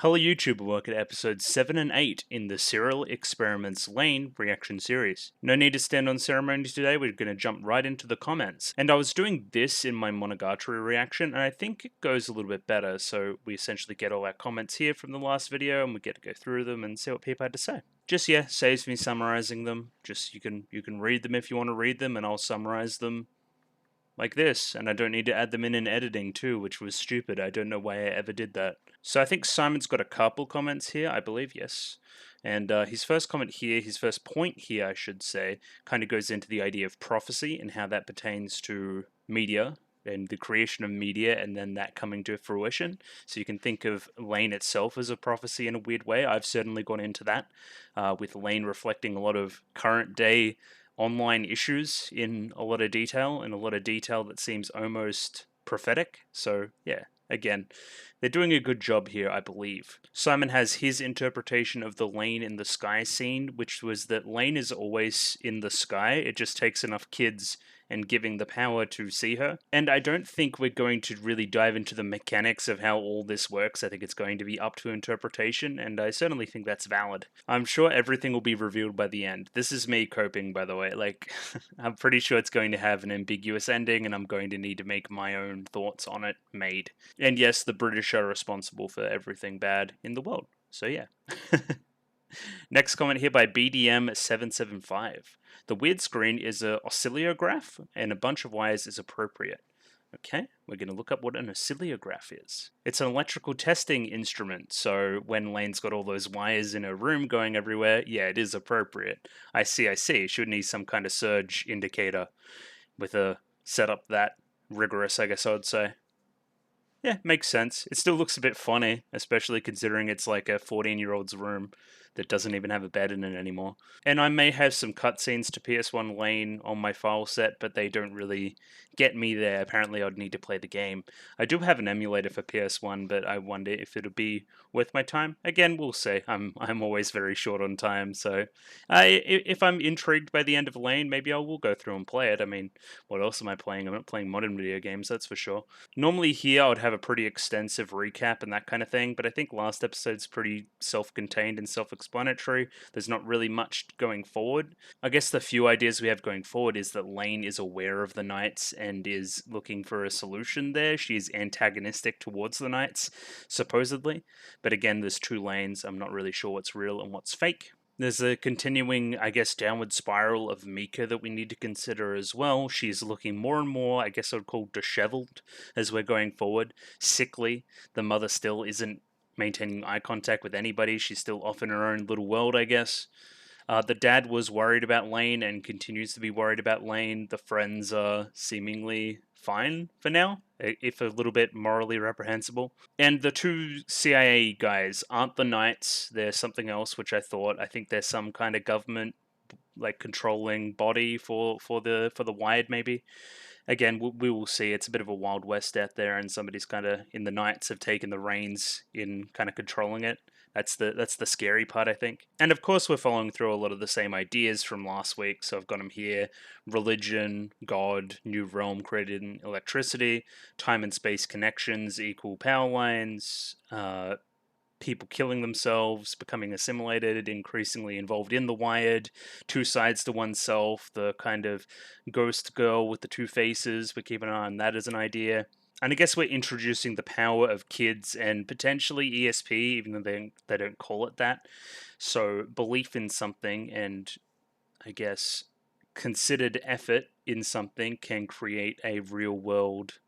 Hello YouTube, and welcome to episodes 7 and 8 in the Serial Experiments Lain reaction series. No need to stand on ceremony today, we're going to jump right into the comments. And I was doing this in my Monogatari reaction, and I think it goes a little bit better, so we essentially get all our comments here from the last video, and we get to go through them and see what people had to say. Just, yeah, saves me summarizing them. Just, you can read them if you want to read them, and I'll summarize them like this, and I don't need to add them in editing too, which was stupid. I don't know why I ever did that. So I think Simon's got a couple comments here, I believe, yes. And his first comment here, his first point here, I should say, kind of goes into the idea of prophecy and how that pertains to media and the creation of media and then that coming to fruition. So you can think of Lain itself as a prophecy in a weird way. I've certainly gone into that, with Lain reflecting a lot of current day online issues in a lot of detail, that seems almost prophetic. So yeah, again, they're doing a good job here, I believe. Simon has his interpretation of the Lain in the sky scene, which was that Lain is always in the sky. It just takes enough kids and giving the power to see her. And I don't think we're going to really dive into the mechanics of how all this works. I think it's going to be up to interpretation, and I certainly think that's valid. I'm sure everything will be revealed by the end. This is me coping, by the way. Like, I'm pretty sure it's going to have an ambiguous ending, and I'm going to need to make my own thoughts on it made. And yes, the British are responsible for everything bad in the world. So yeah. Next comment here by BDM775. The weird screen is an oscillograph, and a bunch of wires is appropriate. Okay, we're going to look up what an oscillograph is. It's an electrical testing instrument, so when Lane's got all those wires in her room going everywhere, yeah, it is appropriate. I see. Should need some kind of surge indicator with a setup that rigorous, I guess I would say. Yeah, makes sense. It still looks a bit funny, especially considering it's like a 14-year-old's room that doesn't even have a bed in it anymore. And I may have some cutscenes to PS1 Lain on my file set, but they don't really get me there. Apparently, I'd need to play the game. I do have an emulator for PS1, but I wonder if it'll be worth my time. Again, we'll see. I'm always very short on time, so if I'm intrigued by the end of Lain, maybe I will go through and play it. I mean, what else am I playing? I'm not playing modern video games, that's for sure. Normally here I would have a pretty extensive recap and that kind of thing, but I think last episode's pretty self-contained and self-explanatory. There's not really much going forward. I guess the few ideas we have going forward is that Lain is aware of the Knights and is looking for a solution there. She is antagonistic towards the Knights, supposedly. But again, there's two lanes. I'm not really sure what's real and what's fake. There's a continuing, I guess, downward spiral of Mika that we need to consider as well. She's looking more and more, I guess I would call disheveled as we're going forward, sickly. The mother still isn't maintaining eye contact with anybody. She's still off in her own little world, I guess. The dad was worried about Lain and continues to be worried about Lain. The friends are seemingly fine for now, if a little bit morally reprehensible. And the two CIA guys aren't the Knights. They're something else, which I think they're some kind of government, like, controlling body for the Wired, maybe. Again, we will see. It's a bit of a Wild West out there, and somebody's kind of in the Knights have taken the reins in kind of controlling it. That's the scary part, I think. And of course, we're following through a lot of the same ideas from last week. So I've got them here: religion, God, new realm created in electricity, time and space connections equal power lines, people killing themselves, becoming assimilated, increasingly involved in the Wired, two sides to oneself, the kind of ghost girl with the two faces. We're keeping an eye on that as an idea. And I guess we're introducing the power of kids and potentially ESP, even though they don't call it that. So belief in something and, I guess, considered effort in something can create a real world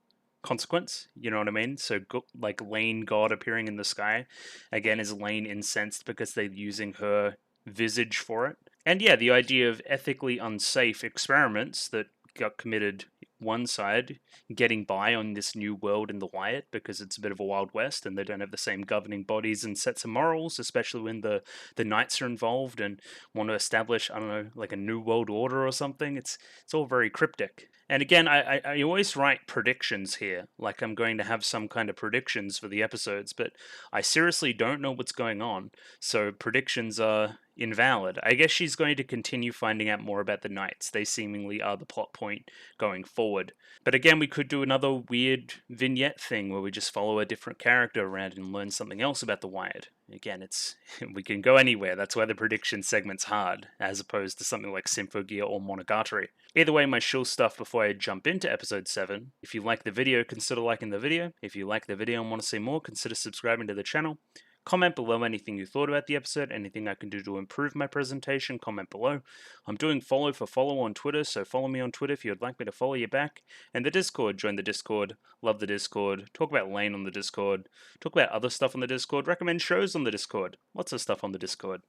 consequence, you know what I mean? So like Lain God appearing in the sky, again, is Lain incensed because they're using her visage for it? And yeah, the idea of ethically unsafe experiments that got committed one side getting by on this new world in the Wired because it's a bit of a Wild West and they don't have the same governing bodies and sets of morals, especially when the Knights are involved and want to establish, I don't know, like a new world order or something. It's all very cryptic. And again, I always write predictions here, like I'm going to have some kind of predictions for the episodes, but I seriously don't know what's going on, so predictions are invalid. I guess she's going to continue finding out more about the knights. They seemingly are the plot point going forward. But again, we could do another weird vignette thing where we just follow a different character around and learn something else about the Wired. Again, it's we can go anywhere. That's why the prediction segment's hard, as opposed to something like Symphogear or Monogatari. Either way, my shill stuff before I jump into episode 7. If you like the video, consider liking the video. If you like the video and want to see more, consider subscribing to the channel. Comment below anything you thought about the episode, anything I can do to improve my presentation, comment below. I'm doing follow for follow on Twitter, so follow me on Twitter if you'd like me to follow you back. And the Discord, join the Discord, love the Discord, talk about Lain on the Discord, talk about other stuff on the Discord, recommend shows on the Discord, lots of stuff on the Discord.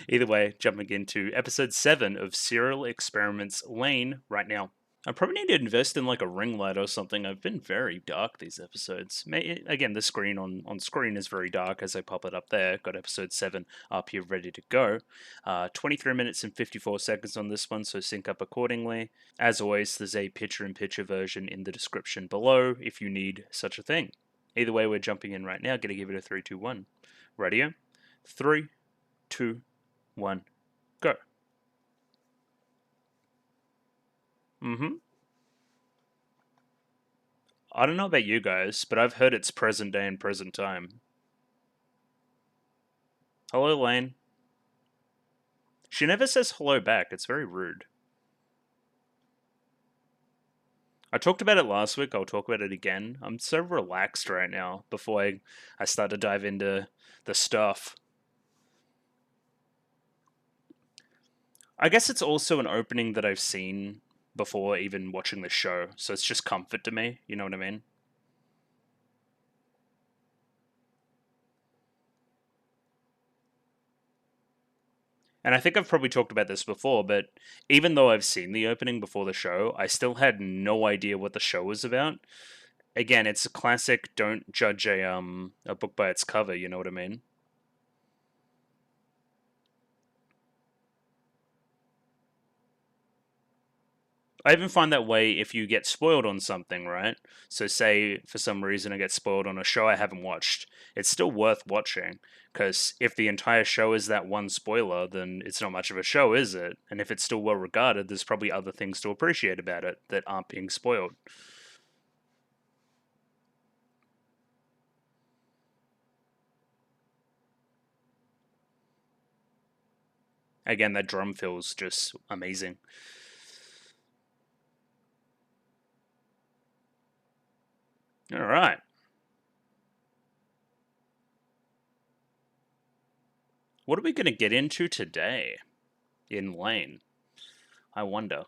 Either way, jumping into episode 7 of Serial Experiments Lain right now. I probably need to invest in like a ring light or something. I've been very dark these episodes. Again, the screen on screen is very dark as I pop it up there. Got episode 7 up here ready to go. 23 minutes and 54 seconds on this one, so sync up accordingly. As always, there's a picture-in-picture version in the description below if you need such a thing. Either way, we're jumping in right now. Gonna give it a 3, 2, 1. Radio. 3, 2, 1, go. I don't know about you guys, but I've heard it's present day and present time. Hello, Lain. She never says hello back. It's very rude. I talked about it last week. I'll talk about it again. I'm so relaxed right now before I start to dive into the stuff. I guess it's also an opening that I've seen before even watching the show, so it's just comfort to me, you know what I mean? And I think I've probably talked about this before, but even though I've seen the opening before the show, I still had no idea what the show was about. Again, it's a classic don't judge a book by its cover, you know what I mean? I even find that way if you get spoiled on something, right? So, say for some reason I get spoiled on a show I haven't watched, it's still worth watching. Because if the entire show is that one spoiler, then it's not much of a show, is it? And if it's still well regarded, there's probably other things to appreciate about it that aren't being spoiled. Again, that drum feels just amazing. All right. What are we going to get into today in Lain? I wonder.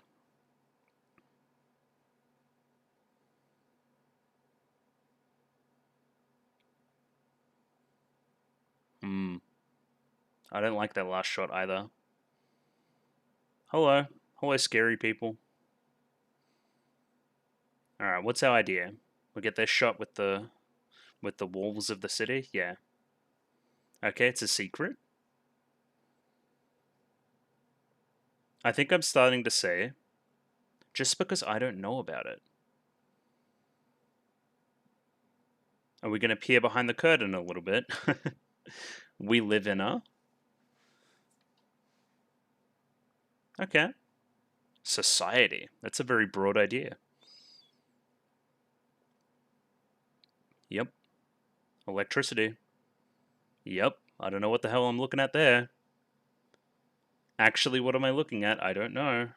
I don't like that last shot either. Hello. Hello, scary people. Alright, what's our idea? We get this shot with the walls of the city? Yeah. Okay, it's a secret. I think I'm starting to say, just because I don't know about it. Are we going to peer behind the curtain a little bit? We live in a... Okay. Society. That's a very broad idea. Yep. Electricity. Yep. I don't know what the hell I'm looking at there. Actually, what am I looking at? I don't know.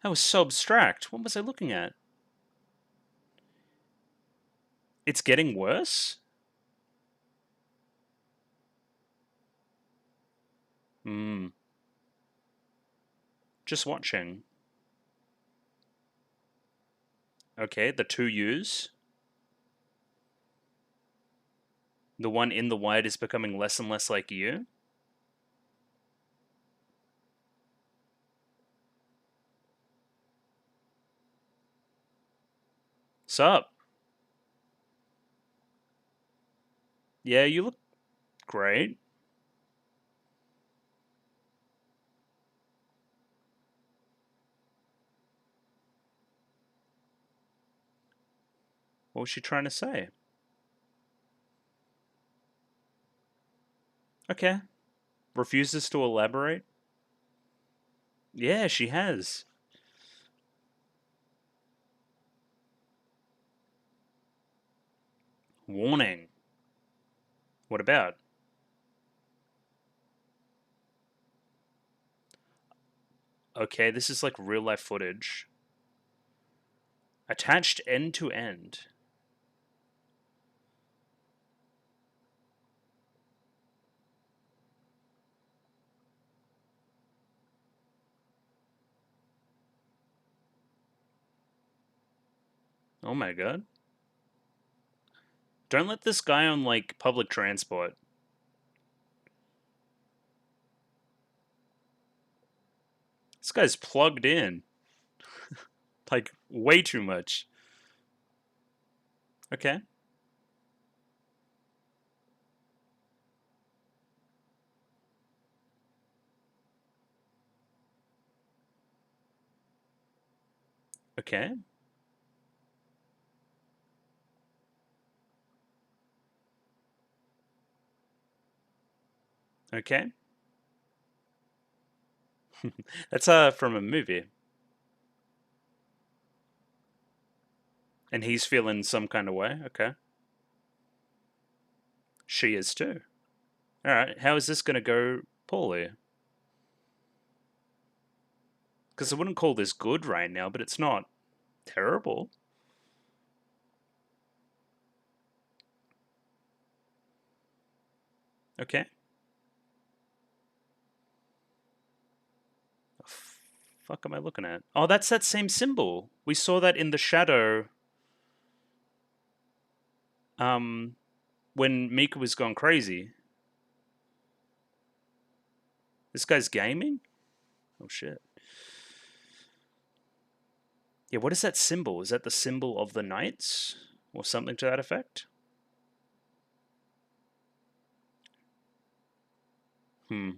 That was so abstract. What was I looking at? It's getting worse? Just watching. Okay, the two U's. The one in the white is becoming less and less like you. Sup? Yeah, you look great. What was she trying to say? Okay. Refuses to elaborate? Yeah, she has. Warning. What about? Okay, this is like real life footage. Attached end to end. Oh my god. Don't let this guy on like public transport. This guy's plugged in. Like way too much. Okay. Okay. Okay. That's from a movie. And he's feeling some kind of way. Okay. She is too. Alright, how is this gonna go poorly? Because I wouldn't call this good right now, but it's not terrible. Okay. The fuck am I looking at? Oh, that's that same symbol. We saw that in the shadow. When Mika was gone crazy. This guy's gaming? Oh shit. Yeah, what is that symbol? Is that the symbol of the knights? Or something to that effect? Hmm.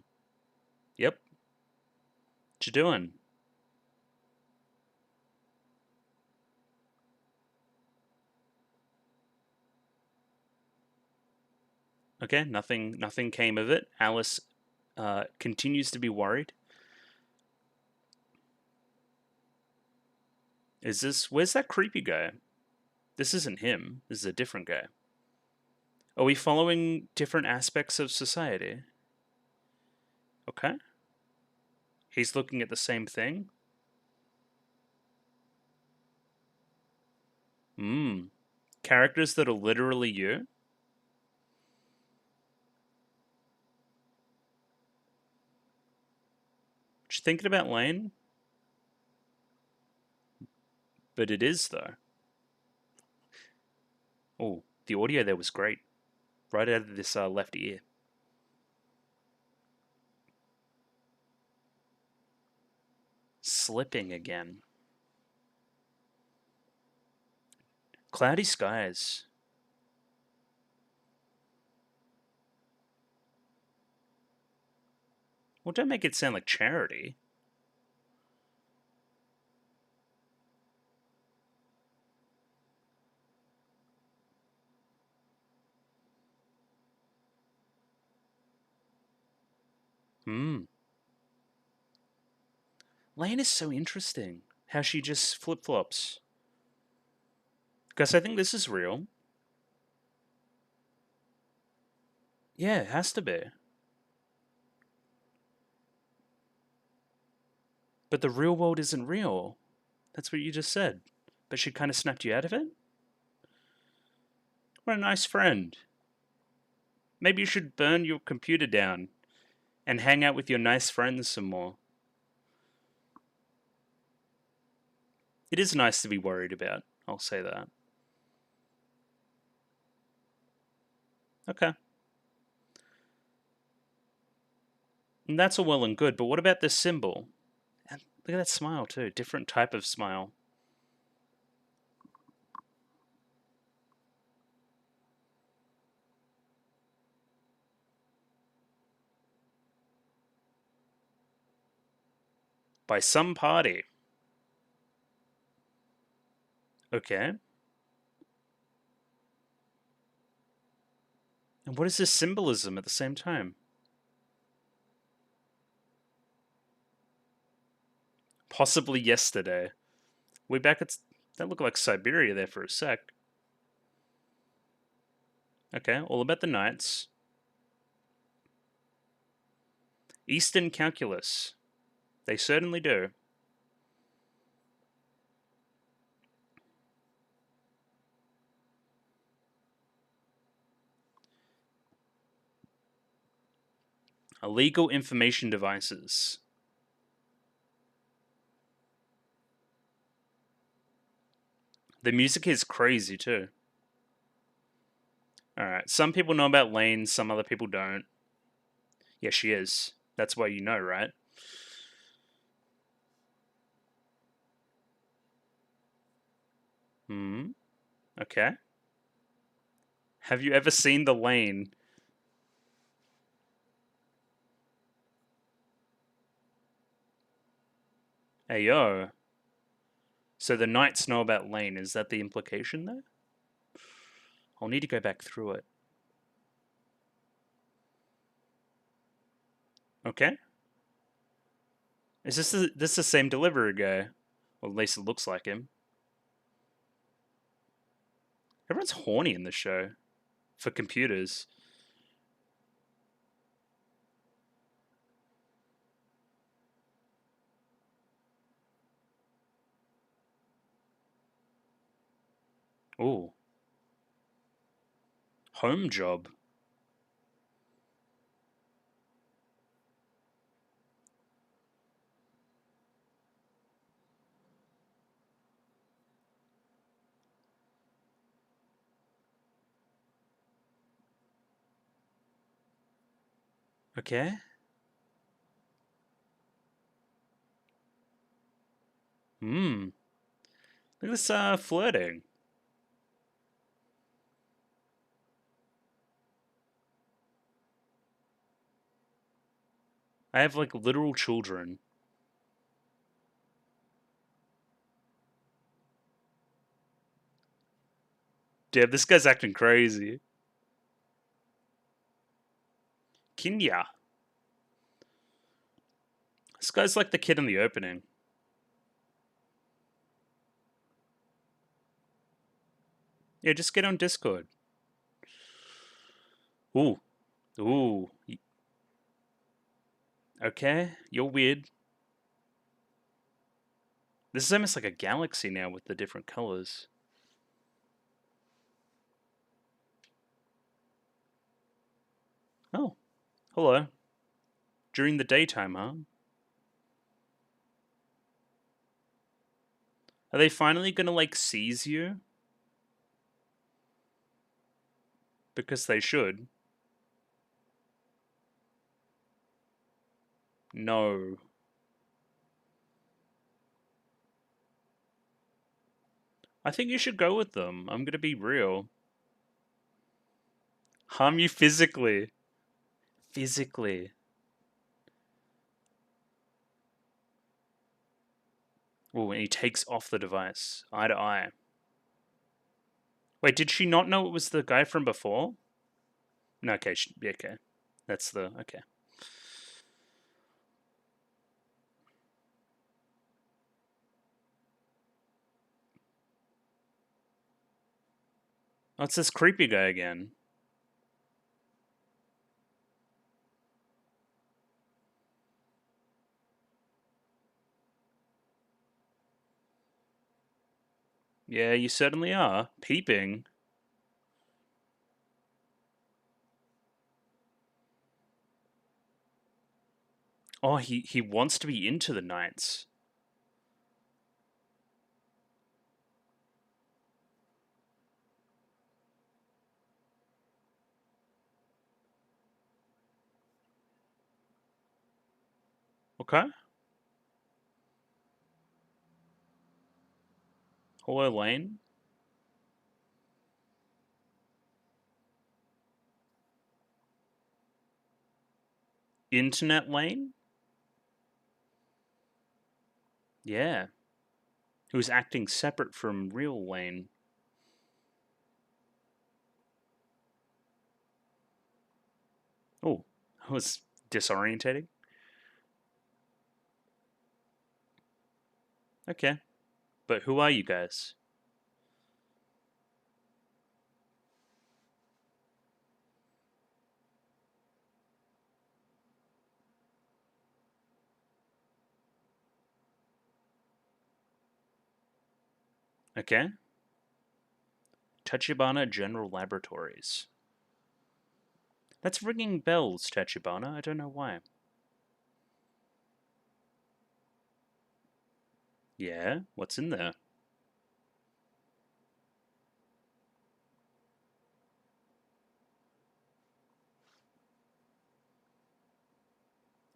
Yep. What you doing? Okay, nothing came of it. Alice continues to be worried. Where's that creepy guy? This isn't him. This is a different guy. Are we following different aspects of society? Okay. He's looking at the same thing. Hmm. Characters that are literally you? Just thinking about Lain? But it is, though. Oh, the audio there was great. Right out of this left ear. Slipping again. Cloudy skies. Well, don't make it sound like charity. Hmm. Lain is so interesting. How she just flip flops. Because I think this is real. Yeah, it has to be. But the real world isn't real. That's what you just said. But she kind of snapped you out of it? What a nice friend. Maybe you should burn your computer down and hang out with your nice friends some more. It is nice to be worried about. I'll say that. Okay. And that's all well and good, but what about this symbol? And look at that smile too. Different type of smile. By some party. Okay. And what is this symbolism at the same time? Possibly yesterday. Way back at... That looked like Siberia there for a sec. Okay, all about the knights. Eastern calculus. They certainly do. Illegal information devices. The music is crazy too. Alright, some people know about Lain, some other people don't. Yeah, she is. That's why you know, right? Hmm. Okay. Have you ever seen the Lain? Hey yo. So the knights know about Lain. Is that the implication there? I'll need to go back through it. Okay. Is this the same delivery guy? Well, at least it looks like him. Everyone's horny in the show. For computers. Ooh. Home job. Okay. Hmm. Look at this flirting. I have like literal children. Damn, this guy's acting crazy. Kinya. This guy's like the kid in the opening. Yeah, just get on Discord. Ooh. Ooh. Okay, you're weird. This is almost like a galaxy now with the different colors. Oh, hello. During the daytime, huh? Are they finally gonna like seize you? Because they should. No. I think you should go with them. I'm gonna be real. Harm you physically. Physically. Oh, and he takes off the device. Eye to eye. Wait, did she not know it was the guy from before? No, okay, okay. That's the, okay. Oh, it's this creepy guy again. Yeah, you certainly are. Peeping. Oh, he wants to be into the Knights. Okay. Hello, Lain. Internet Lain? Yeah. Who's acting separate from real Lain. was disorientating. Okay. But who are you guys? Okay. Tachibana General Laboratories. That's ringing bells, Tachibana. I don't know why. Yeah? What's in there?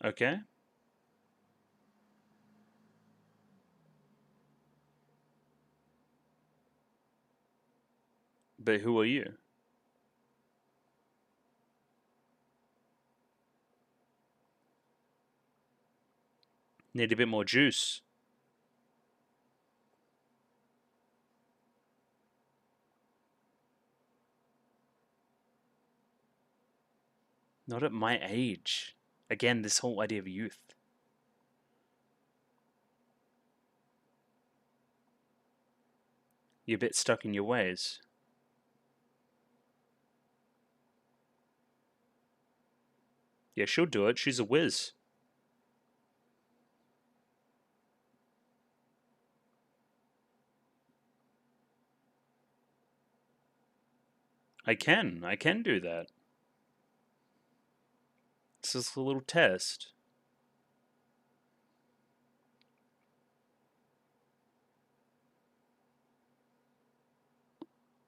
Okay. But who are you? Need a bit more juice. Not at my age. Again, this whole idea of youth. You're a bit stuck in your ways. Yeah, she'll do it. She's a whiz. I can do that. This is a little test.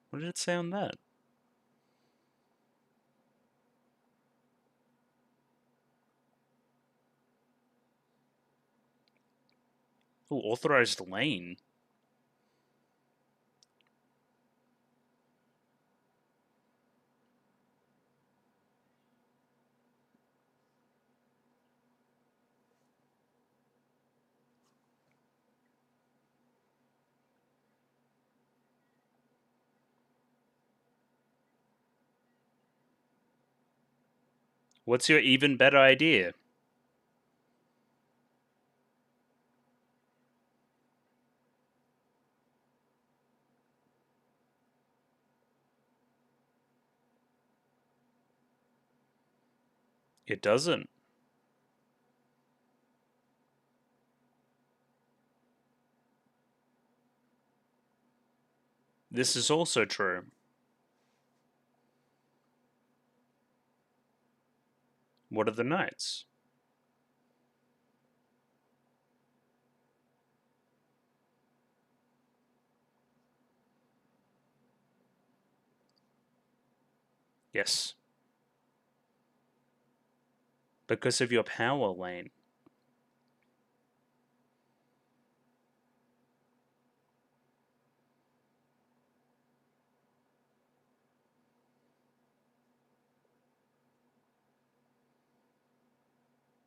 What did it say on that? Oh, authorized Lain. What's your even better idea? It doesn't. This is also true. What are the knights? Yes. Because of your power, Lain.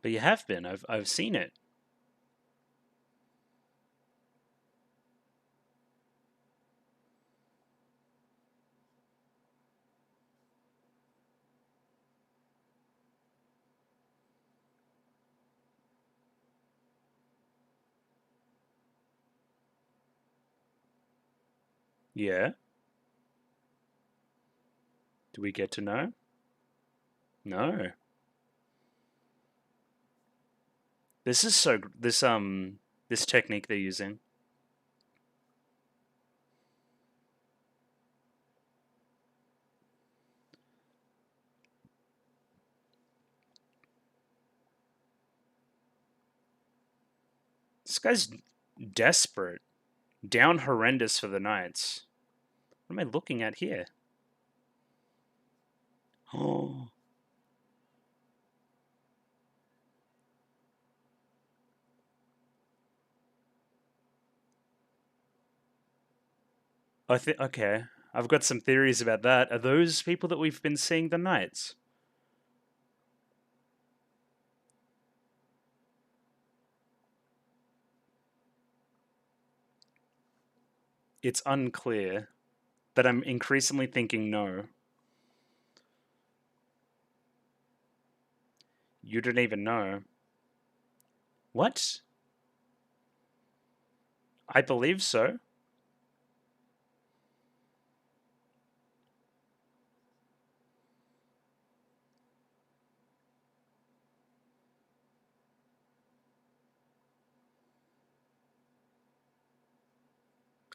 But you have been. I've seen it. Yeah. Do we get to know? No. This is so this technique they're using. This guy's desperate. Down horrendous for the knights. What am I looking at here? Oh. Okay. I've got some theories about that. Are those people that we've been seeing the knights? It's unclear, but I'm increasingly thinking no. You didn't even know. What? I believe so.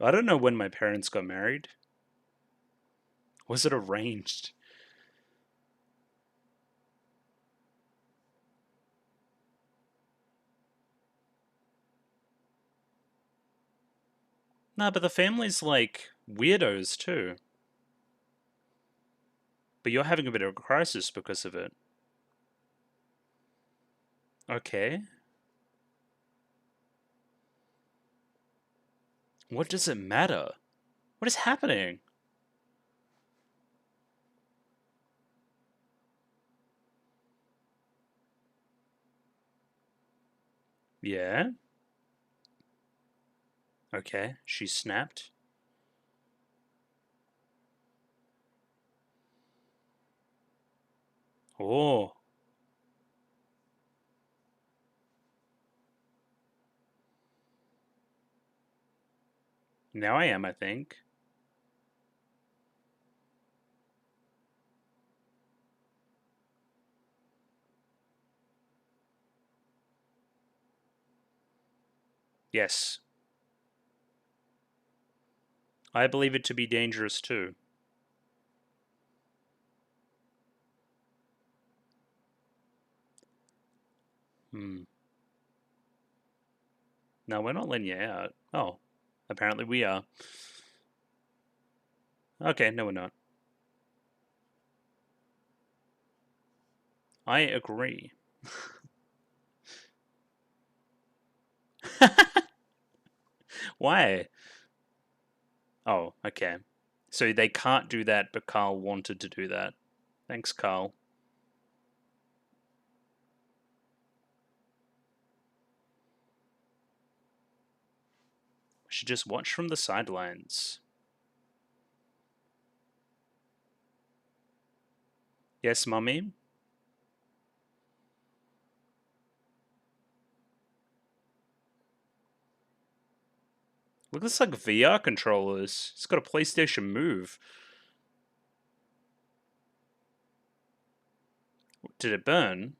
I don't know when my parents got married. Was it arranged? Nah, but the family's like weirdos too. But you're having a bit of a crisis because of it. Okay. What does it matter? What is happening? Yeah? Okay, she snapped. Oh, now I am, I think. Yes. I believe it to be dangerous too. Hmm. No, we're not letting you out. Oh, apparently we are. Okay, no, we're not. I agree. Why? Oh, okay. So they can't do that, but Carl wanted to do that. Thanks, Carl. We should just watch from the sidelines. Yes, mummy? Looks like VR controllers. It's got a PlayStation Move. Did it burn?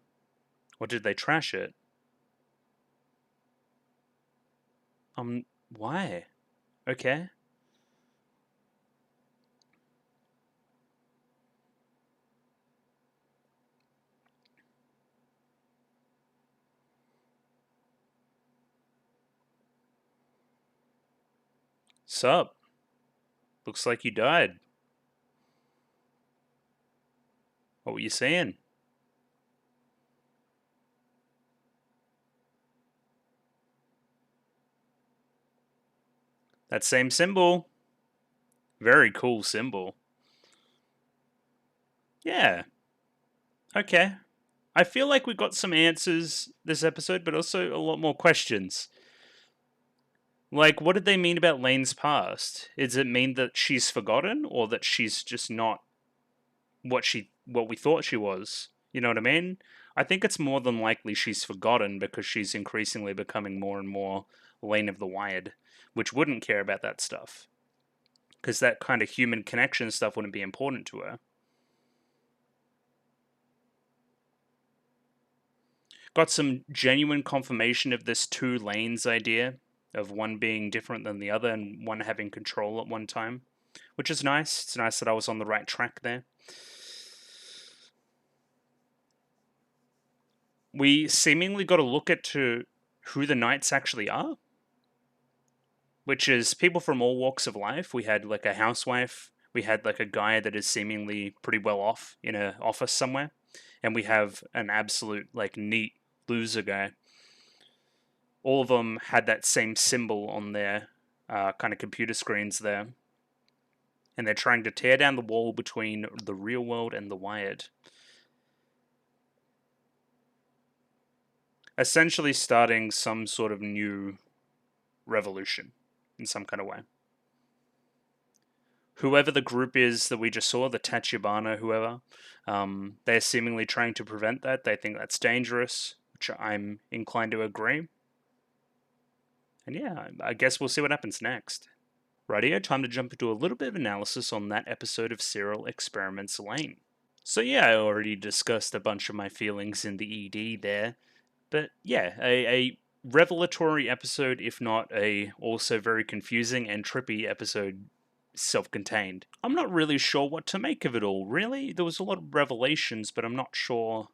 Or did they trash it? Why? Okay. Sup? Looks like you died. What were you saying? That same symbol. Very cool symbol. Yeah. Okay. I feel like we got some answers this episode, but also a lot more questions. Like, what did they mean about Lane's past? Does it mean that she's forgotten, or that she's just not what we thought she was? You know what I mean? I think it's more than likely she's forgotten because she's increasingly becoming more and more Lane of the Wired, which wouldn't care about that stuff. Because that kind of human connection stuff wouldn't be important to her. Got some genuine confirmation of this two lanes idea, of one being different than the other and one having control at one time, which is nice. It's nice that I was on the right track there. We seemingly got to look at to who the knights actually are, which is people from all walks of life. We had like a housewife, we had like a guy that is seemingly pretty well off in an office somewhere, and we have an absolute like neat loser guy. All of them had that same symbol on their kind of computer screens there, and they're trying to tear down the wall between the real world and the wired. Essentially, starting some sort of new revolution in some kind of way. whoever the group is that we just saw, the Tachibana, whoever, they're seemingly trying to prevent that. They think that's dangerous, which I'm inclined to agree. And yeah, I guess we'll see what happens next. Rightio, time to jump into a little bit of analysis on that episode of Serial Experiments Lain. So yeah, I already discussed a bunch of my feelings in the ED there, but yeah, a revelatory episode, if not a also very confusing and trippy episode, self-contained. I'm not really sure what to make of it all, really. There was a lot of revelations, but I'm not sure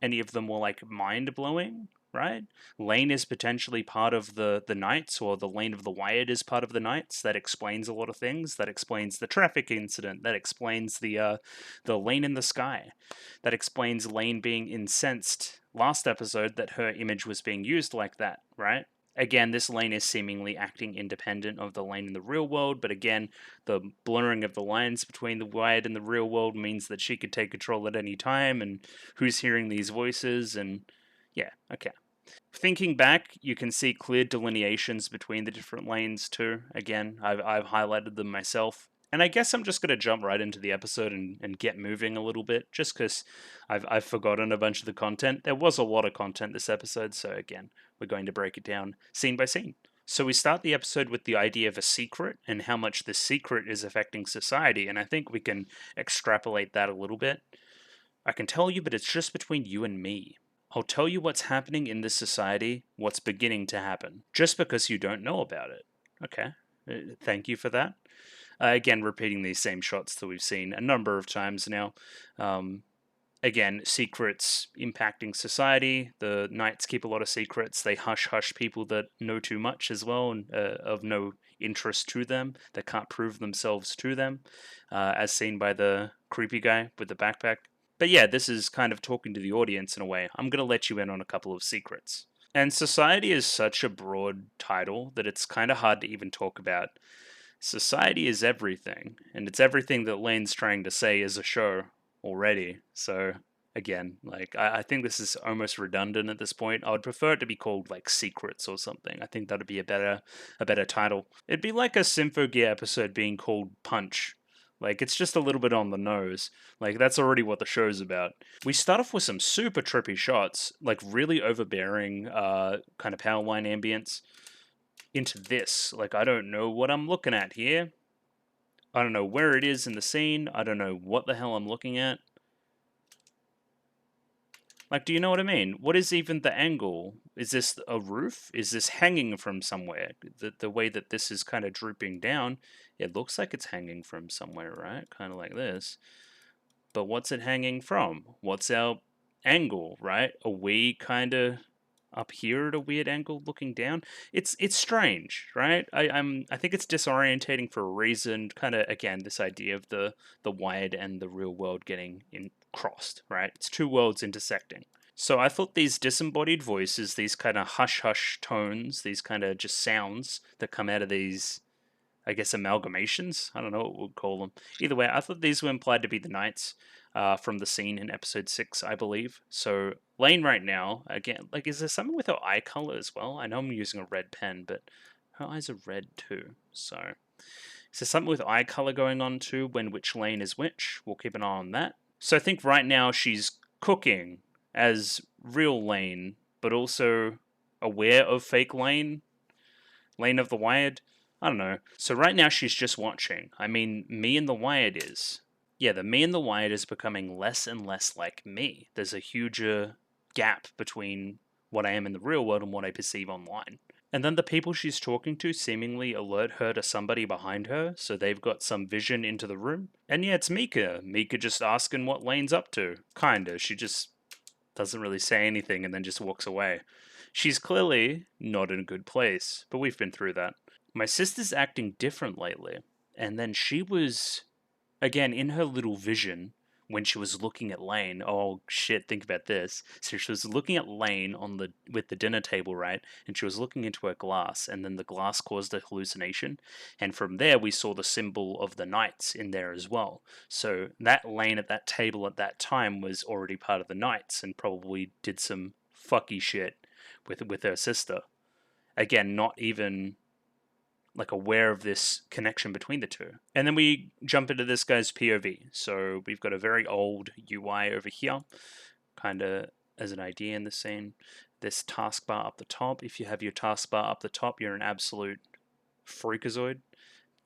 any of them were like mind-blowing, right? Lain is potentially part of the Knights, or the Lain of the Wired is part of the Knights. That explains a lot of things. That explains the traffic incident. That explains the Lain in the sky. That explains Lain being incensed last episode that her image was being used like that, right? Again, this Lain is seemingly acting independent of the Lain in the real world, but again, the blurring of the lines between the Wired and the real world means that she could take control at any time, and who's hearing these voices, and yeah, okay. Thinking back, you can see clear delineations between the different lanes too. Again, I've highlighted them myself. And I guess I'm just going to jump right into the episode and get moving a little bit, just because I've forgotten a bunch of the content. There was a lot of content this episode, so again, we're going to break it down scene by scene. So we start the episode with the idea of a secret and how much this secret is affecting society, and I think we can extrapolate that a little bit. I can tell you, but it's just between you and me. I'll tell you what's happening in this society, what's beginning to happen, just because you don't know about it. Okay, thank you for that. Again, repeating these same shots that we've seen a number of times now. Again, secrets impacting society. The Knights keep a lot of secrets. They hush people that know too much as well, and of no interest to them, that can't prove themselves to them, as seen by the creepy guy with the backpack. But yeah, this is kind of talking to the audience in a way. I'm going to let you in on a couple of secrets. And society is such a broad title that it's kind of hard to even talk about. Society is everything, and it's everything that Lane's trying to say as a show already. So again, like I think this is almost redundant at this point. I would prefer it to be called like Secrets or something. I think that'd be a better title. It'd be like a Symphogear episode being called Punch. Like, it's just a little bit on the nose. Like, that's already what the show's about. We start off with some super trippy shots, like really overbearing kind of power line ambience into this. Like, I don't know what I'm looking at here. I don't know where it is in the scene. I don't know what the hell I'm looking at. Like, do you know what I mean? What is even the angle? Is this a roof? Is this hanging from somewhere? The way that this is kind of drooping down, it looks like it's hanging from somewhere, right? Kind of like this. But what's it hanging from? What's our angle, right? Are we kind of up here at a weird angle looking down? It's strange, right? I think it's disorientating for a reason. Kind of, again, this idea of the wired and the real world getting crossed, right? It's two worlds intersecting. So I thought these disembodied voices, these kind of hush tones, these kind of just sounds that come out of these, I guess, amalgamations. I don't know what we'll call them. Either way, I thought these were implied to be the Knights from the scene in episode 6, I believe. So Lain right now, again, like, is there something with her eye color as well? I know I'm using a red pen, but her eyes are red too. So is there something with eye color going on too when which Lain is which? We'll keep an eye on that. So I think right now she's cooking as real Lain, but also aware of fake Lain of the Wired. I don't know. So right now she's just watching. I mean, me and the Wired is. Yeah, the me and the Wired is becoming less and less like me. There's a huger gap between what I am in the real world and what I perceive online. And then the people she's talking to seemingly alert her to somebody behind her, so they've got some vision into the room. And yeah, it's Mika. Mika just asking what Lane's up to. Kinda. She just doesn't really say anything and then just walks away. She's clearly not in a good place, but we've been through that. My sister's acting different lately, and then she was, again, in her little vision when she was looking at Lain. Oh shit, think about this. So she was looking at Lain with the dinner table, right? And she was looking into her glass, and then the glass caused a hallucination. And from there we saw the symbol of the Knights in there as well. So that Lain at that table at that time was already part of the Knights and probably did some fucky shit with her sister. Again, not even like aware of this connection between the two. And then we jump into this guy's POV. So we've got a very old UI over here, kind of as an idea in the scene. This taskbar up the top. If you have your taskbar up the top, you're an absolute freakazoid.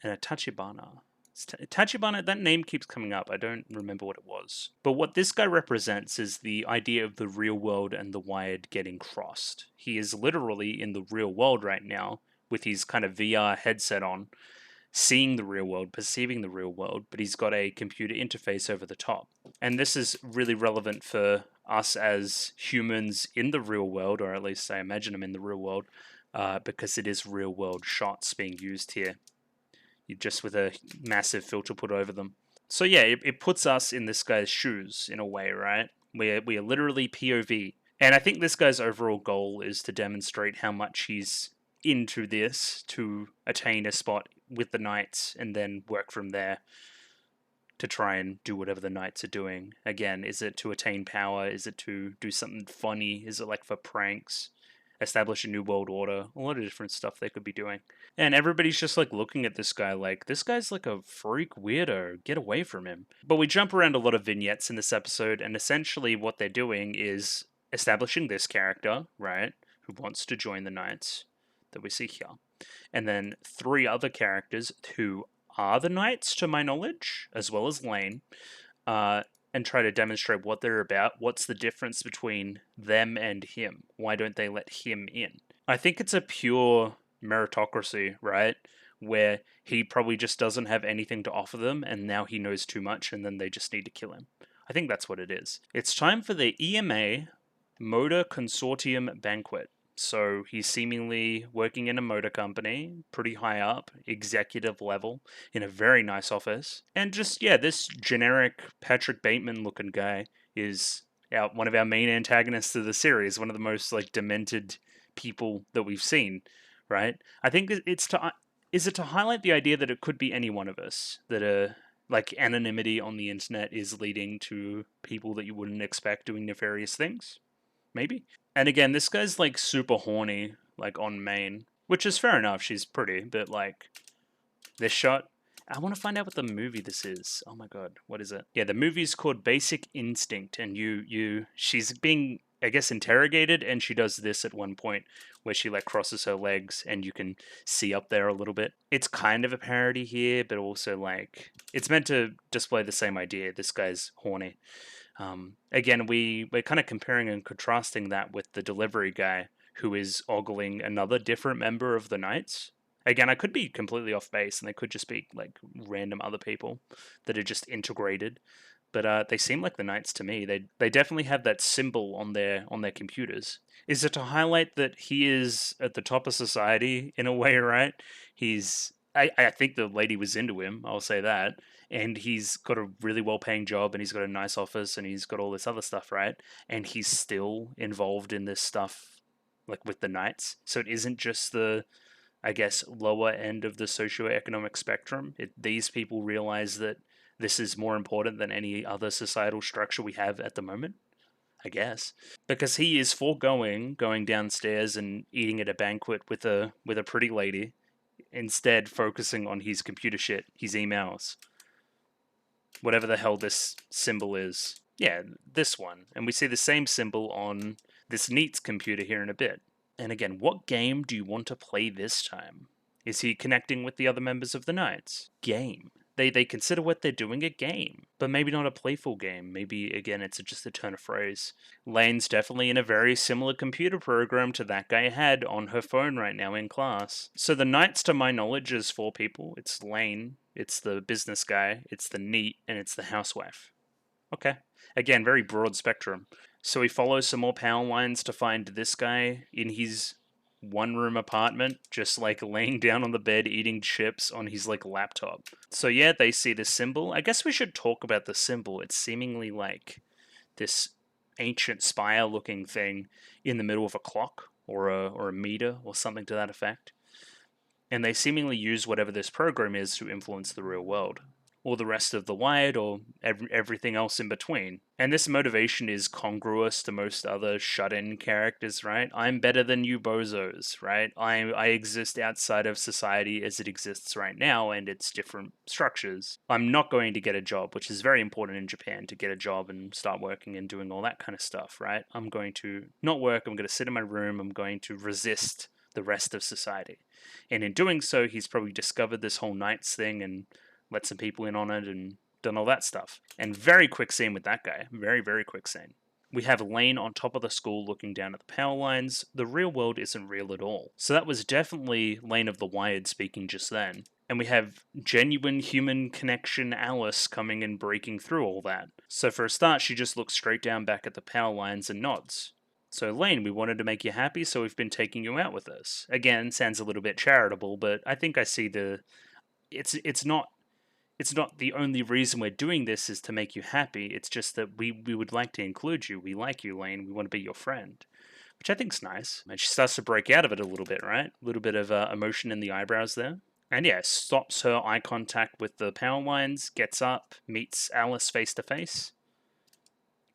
And a Tachibana. Tachibana, that name keeps coming up. I don't remember what it was. But what this guy represents is the idea of the real world and the wired getting crossed. He is literally in the real world right now with his kind of VR headset on, seeing the real world, perceiving the real world, but he's got a computer interface over the top. And this is really relevant for us as humans in the real world, or at least I imagine them in the real world, because it is real world shots being used here. Just with a massive filter put over them. So yeah, it puts us in this guy's shoes in a way, right? We are literally POV. And I think this guy's overall goal is to demonstrate how much he's into this to attain a spot with the knights and then work from there to try and do whatever the knights are doing. Again, is it to attain power? Is it to do something funny? Is it like for pranks? Establish a new world order? A lot of different stuff they could be doing. And everybody's just like looking at this guy like, this guy's like a freak weirdo, get away from him. But we jump around a lot of vignettes in this episode, and essentially what they're doing is establishing this character, right, who wants to join the knights that we see here. And then 3 other characters who are the knights, to my knowledge, as well as Lain, and try to demonstrate what they're about. What's the difference between them and him? Why don't they let him in? I think it's a pure meritocracy, right? Where he probably just doesn't have anything to offer them, and now he knows too much, and then they just need to kill him. I think that's what it is. It's time for the EMA Motor Consortium Banquet. So he's seemingly working in a motor company, pretty high up, executive level, in a very nice office. And just, yeah, this generic Patrick Bateman looking guy is one of our main antagonists of the series, one of the most like demented people that we've seen, right? I think is it to highlight the idea that it could be any one of us, that like anonymity on the internet is leading to people that you wouldn't expect doing nefarious things? Maybe. And again, this guy's like super horny, like on main, which is fair enough. She's pretty, but like this shot, I want to find out what the movie this is. Oh my god, what is it? Yeah, the movie's called Basic Instinct, and she's being, I guess, interrogated, and she does this at one point where she like crosses her legs, and you can see up there a little bit. It's kind of a parody here, but also like it's meant to display the same idea. This guy's horny. Again, we're kind of comparing and contrasting that with the delivery guy who is ogling another different member of the Knights. Again, I could be completely off base, and they could just be like random other people that are just integrated. But they seem like the Knights to me. They definitely have that symbol on their computers. Is it to highlight that he is at the top of society in a way, right? I think the lady was into him, I'll say that. And he's got a really well-paying job, and he's got a nice office, and he's got all this other stuff, right? And he's still involved in this stuff, like with the Knights. So it isn't just the, I guess, lower end of the socioeconomic spectrum. These people realize that this is more important than any other societal structure we have at the moment, I guess. Because he is going downstairs and eating at a banquet with a pretty lady, instead focusing on his computer shit, his emails. Whatever the hell this symbol is. Yeah, this one. And we see the same symbol on this Neat's computer here in a bit. And again, what game do you want to play this time? Is he connecting with the other members of the Knights? Game. They consider what they're doing a game, but maybe not a playful game. Maybe, again, it's just a turn of phrase. Lane's definitely in a very similar computer program to that guy had on her phone right now in class. So the Knights, to my knowledge, is 4 people. It's Lain, it's the business guy, it's the Neat, and it's the housewife. Okay. Again, very broad spectrum. So he follows some more power lines to find this guy in his one-room apartment, just like laying down on the bed eating chips on his like laptop. So yeah, they see this symbol. I guess we should talk about the symbol. It's seemingly like this ancient spire-looking thing in the middle of a clock or a meter or something to that effect. And they seemingly use whatever this program is to influence the real world. or the rest of the Wired, or everything else in between. And this motivation is congruous to most other shut-in characters, right? I'm better than you bozos, right? I exist outside of society as it exists right now, and its different structures. I'm not going to get a job, which is very important in Japan, to get a job and start working and doing all that kind of stuff, right? I'm going to not work, I'm going to sit in my room, I'm going to resist the rest of society. And in doing so, he's probably discovered this whole Knights thing and let some people in on it and done all that stuff. And very quick scene with that guy. Very, very quick scene. We have Lain on top of the school looking down at the power lines. The real world isn't real at all. So that was definitely Lain of the Wired speaking just then. And we have genuine human connection Alice coming and breaking through all that. So for a start, she just looks straight down back at the power lines and nods. So Lain, we wanted to make you happy, so we've been taking you out with us. Again, sounds a little bit charitable, but I think I see the... It's not the only reason we're doing this is to make you happy. It's just that we would like to include you. We like you, Lain. We want to be your friend, which I think's nice. And she starts to break out of it a little bit, right? A little bit of emotion in the eyebrows there. And yeah, stops her eye contact with the power lines, gets up, meets Alice face to face.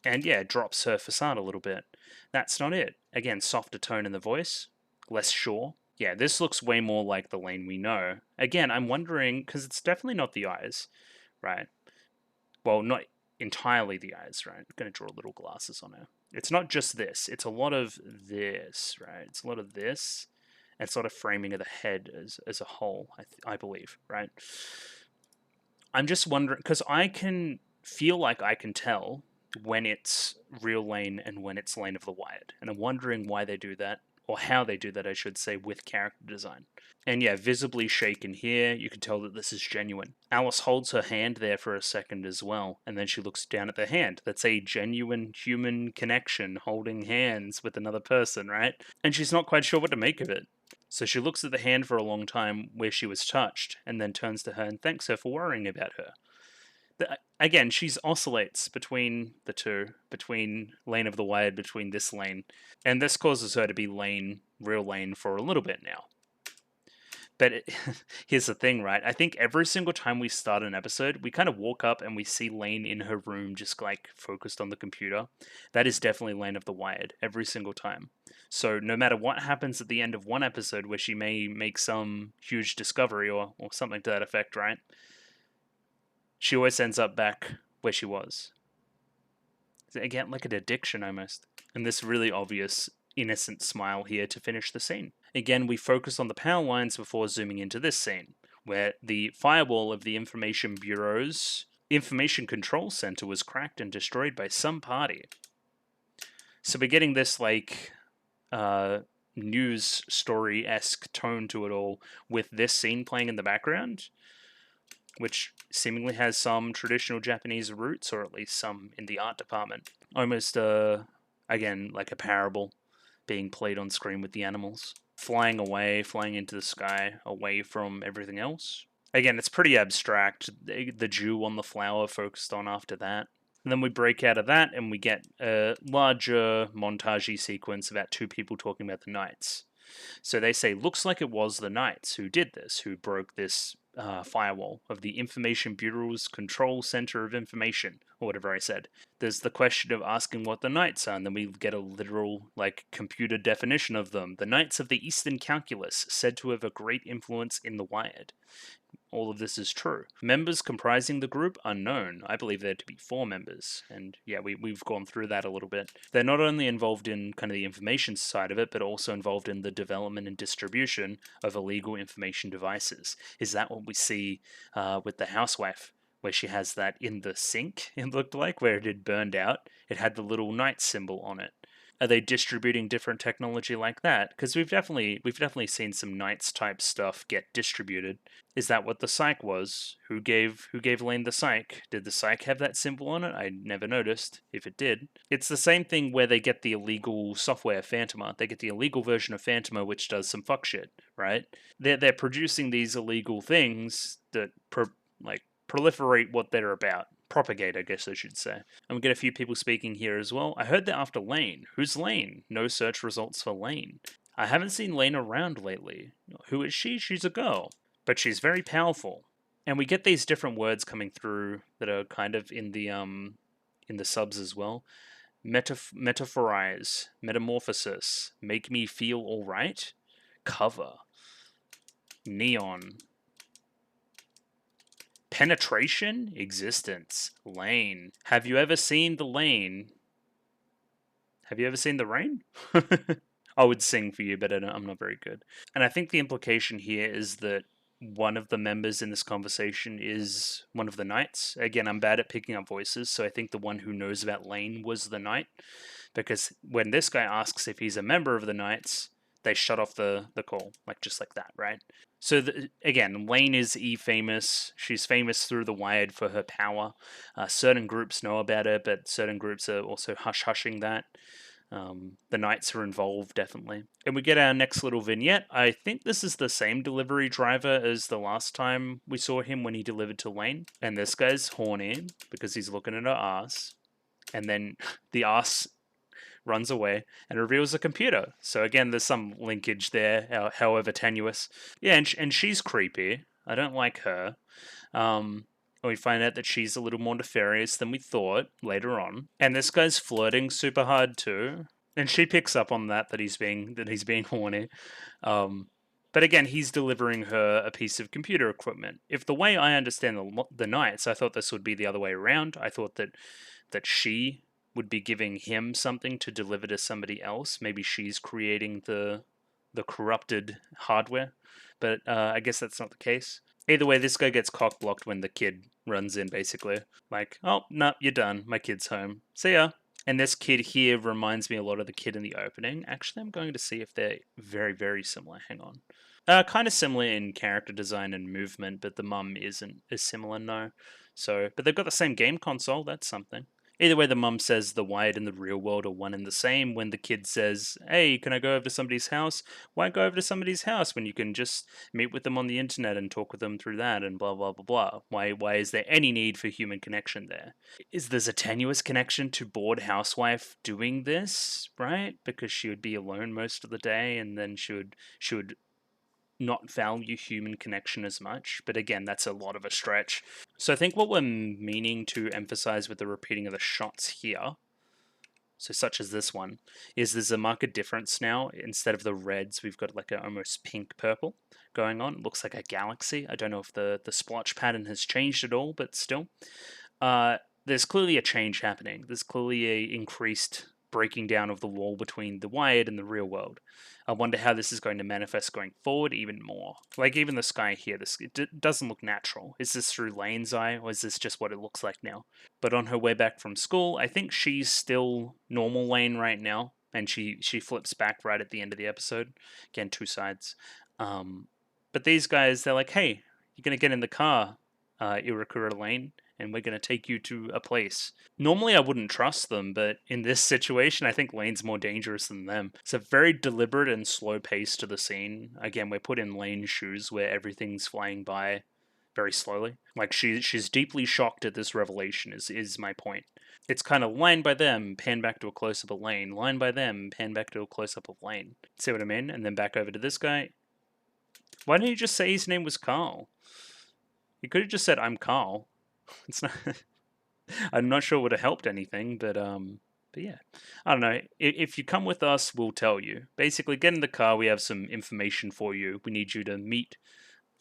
And yeah, drops her facade a little bit. That's not it. Again, softer tone in the voice, less sure. Yeah, this looks way more like the Lain we know. Again, I'm wondering, because it's definitely not the eyes, right? Well, not entirely the eyes, right? I'm going to draw little glasses on her. It's not just this. It's a lot of this, right? It's a lot of this. And it's a lot of framing of the head as a whole, I believe, right? I'm just wondering, because I can feel like I can tell when it's real Lain and when it's Lain of the Wired. And I'm wondering why they do that, or how they do that, I should say, with character design. And yeah, visibly shaken here, you can tell that this is genuine. Alice holds her hand there for a second as well, and then she looks down at the hand. That's a genuine human connection, holding hands with another person, right? And she's not quite sure what to make of it. So she looks at the hand for a long time where she was touched, and then turns to her and thanks her for worrying about her. Again, she oscillates between the two, between Lain of the Wired, between this Lain, and this causes her to be Lain, real Lain, for a little bit now. But here's the thing, right? I think every single time we start an episode, we kind of walk up and we see Lain in her room just like focused on the computer. That is definitely Lain of the Wired, every single time. So no matter what happens at the end of one episode where she may make some huge discovery or something to that effect, right? She always ends up back where she was. Again, like an addiction almost. And this really obvious, innocent smile here to finish the scene. Again, we focus on the power lines before zooming into this scene, where the firewall of the Information Bureau's Information Control Center was cracked and destroyed by some party. So we're getting this, like, news story-esque tone to it all with this scene playing in the background, which seemingly has some traditional Japanese roots, or at least some in the art department. Almost, again, like a parable being played on screen with the animals. Flying away, flying into the sky, away from everything else. Again, it's pretty abstract. The dew on the flower focused on after that. And then we break out of that and we get a larger montage sequence about two people talking about the Knights. So they say, looks like it was the Knights who did this, who broke this firewall of the Information Bureau's Control Center of Information, or whatever I said. There's the question of asking what the Knights are, and then we get a literal, like, computer definition of them. The Knights of the Eastern Calculus, said to have a great influence in the Wired. All of this is true. Members comprising the group, unknown. I believe there to be 4 members. And yeah, we've gone through that a little bit. They're not only involved in kind of the information side of it, but also involved in the development and distribution of illegal information devices. Is that what we see with the housewife, where she has that in the sink, it looked like, where it had burned out? It had the little knight symbol on it. Are they distributing different technology like that? Because we've definitely seen some Knights type stuff get distributed. Is that what the psych was? Who gave Lain the psych? Did the psych have that symbol on it? I never noticed if it did. It's the same thing where they get the illegal software Phantoma. They get the illegal version of Phantoma, which does some fuck shit, right? They're producing these illegal things that proliferate what they're about. Propagate, I guess I should say. And we get a few people speaking here as well. I heard they're after Lain. Who's Lain? No search results for Lain. I haven't seen Lain around lately. Who is she? She's a girl. But she's very powerful. And we get these different words coming through that are kind of in the subs as well. Metaphorize, metamorphosis, make me feel alright, cover, neon, penetration, existence, Lain. Have you ever seen the Lain? Have you ever seen the rain? I would sing for you, but I'm not very good. And I think the implication here is that one of the members in this conversation is one of the knights. Again, I'm bad at picking up voices, so I think the one who knows about Lain was the knight. Because when this guy asks if he's a member of the knights, they shut off the call, like just like that, right? So again, Lain is famous. She's famous through the Wired for her power. Certain groups know about her, but certain groups are also hushing that. The knights are involved, definitely. And we get our next little vignette. I think this is the same delivery driver as the last time we saw him when he delivered to Lain. And this guy's horny because he's looking at her ass. And then the ass runs away and reveals a computer. So again, there's some linkage there, however tenuous. Yeah, and she's creepy. I don't like her. We find out that she's a little more nefarious than we thought later on. And this guy's flirting super hard too. And she picks up on that he's being horny. But again, he's delivering her a piece of computer equipment. If the way I understand the knights, I thought this would be the other way around. I thought that she would be giving him something to deliver to somebody else. Maybe she's creating the corrupted hardware. But I guess that's not the case. Either way, this guy gets cock blocked when the kid runs in, basically. Like, oh, no, you're done. My kid's home. See ya. And this kid here reminds me a lot of the kid in the opening. Actually, I'm going to see if they're very, very similar. Hang on. Kind of similar in character design and movement, but the mum isn't as similar, no. So, but they've got the same game console. That's something. Either way, the mum says the Wired and the real world are one and the same. When the kid says, hey, can I go over to somebody's house? Why go over to somebody's house when you can just meet with them on the internet and talk with them through that and blah, blah, blah, blah? Why is there any need for human connection there? There's a tenuous connection to bored housewife doing this, right? Because she would be alone most of the day and then she would not value human connection as much. But again, that's a lot of a stretch. So I think what we're meaning to emphasize with the repeating of the shots here, so such as this one, is there's a marked difference now. Instead of the reds, we've got like an almost pink purple going on. It looks like a galaxy. I don't know if the splotch pattern has changed at all, but still. There's clearly a change happening. There's clearly a increased breaking down of the wall between the Wired and the real world. I wonder how this is going to manifest going forward even more. Like even the sky here, it doesn't look natural. Is this through Lane's eye, or is this just what it looks like now? But on her way back from school, I think she's still normal Lane right now, and she flips back right at the end of the episode. Again, two sides. But these guys, they're like, hey, you're going to get in the car, Irakura Lane, and we're going to take you to a place. Normally I wouldn't trust them, but in this situation, I think Lane's more dangerous than them. It's a very deliberate and slow pace to the scene. Again, we're put in Lane's shoes where everything's flying by very slowly. Like she's deeply shocked at this revelation is my point. It's kind of line by them, pan back to a close-up of Lain. Line by them, pan back to a close-up of Lain. See what I mean? And then back over to this guy. Why didn't you just say his name was Carl? You could have just said, I'm Carl. It's not. I'm not sure it would have helped anything, but yeah, I don't know. If you come with us, we'll tell you. Basically, get in the car. We have some information for you. We need you to meet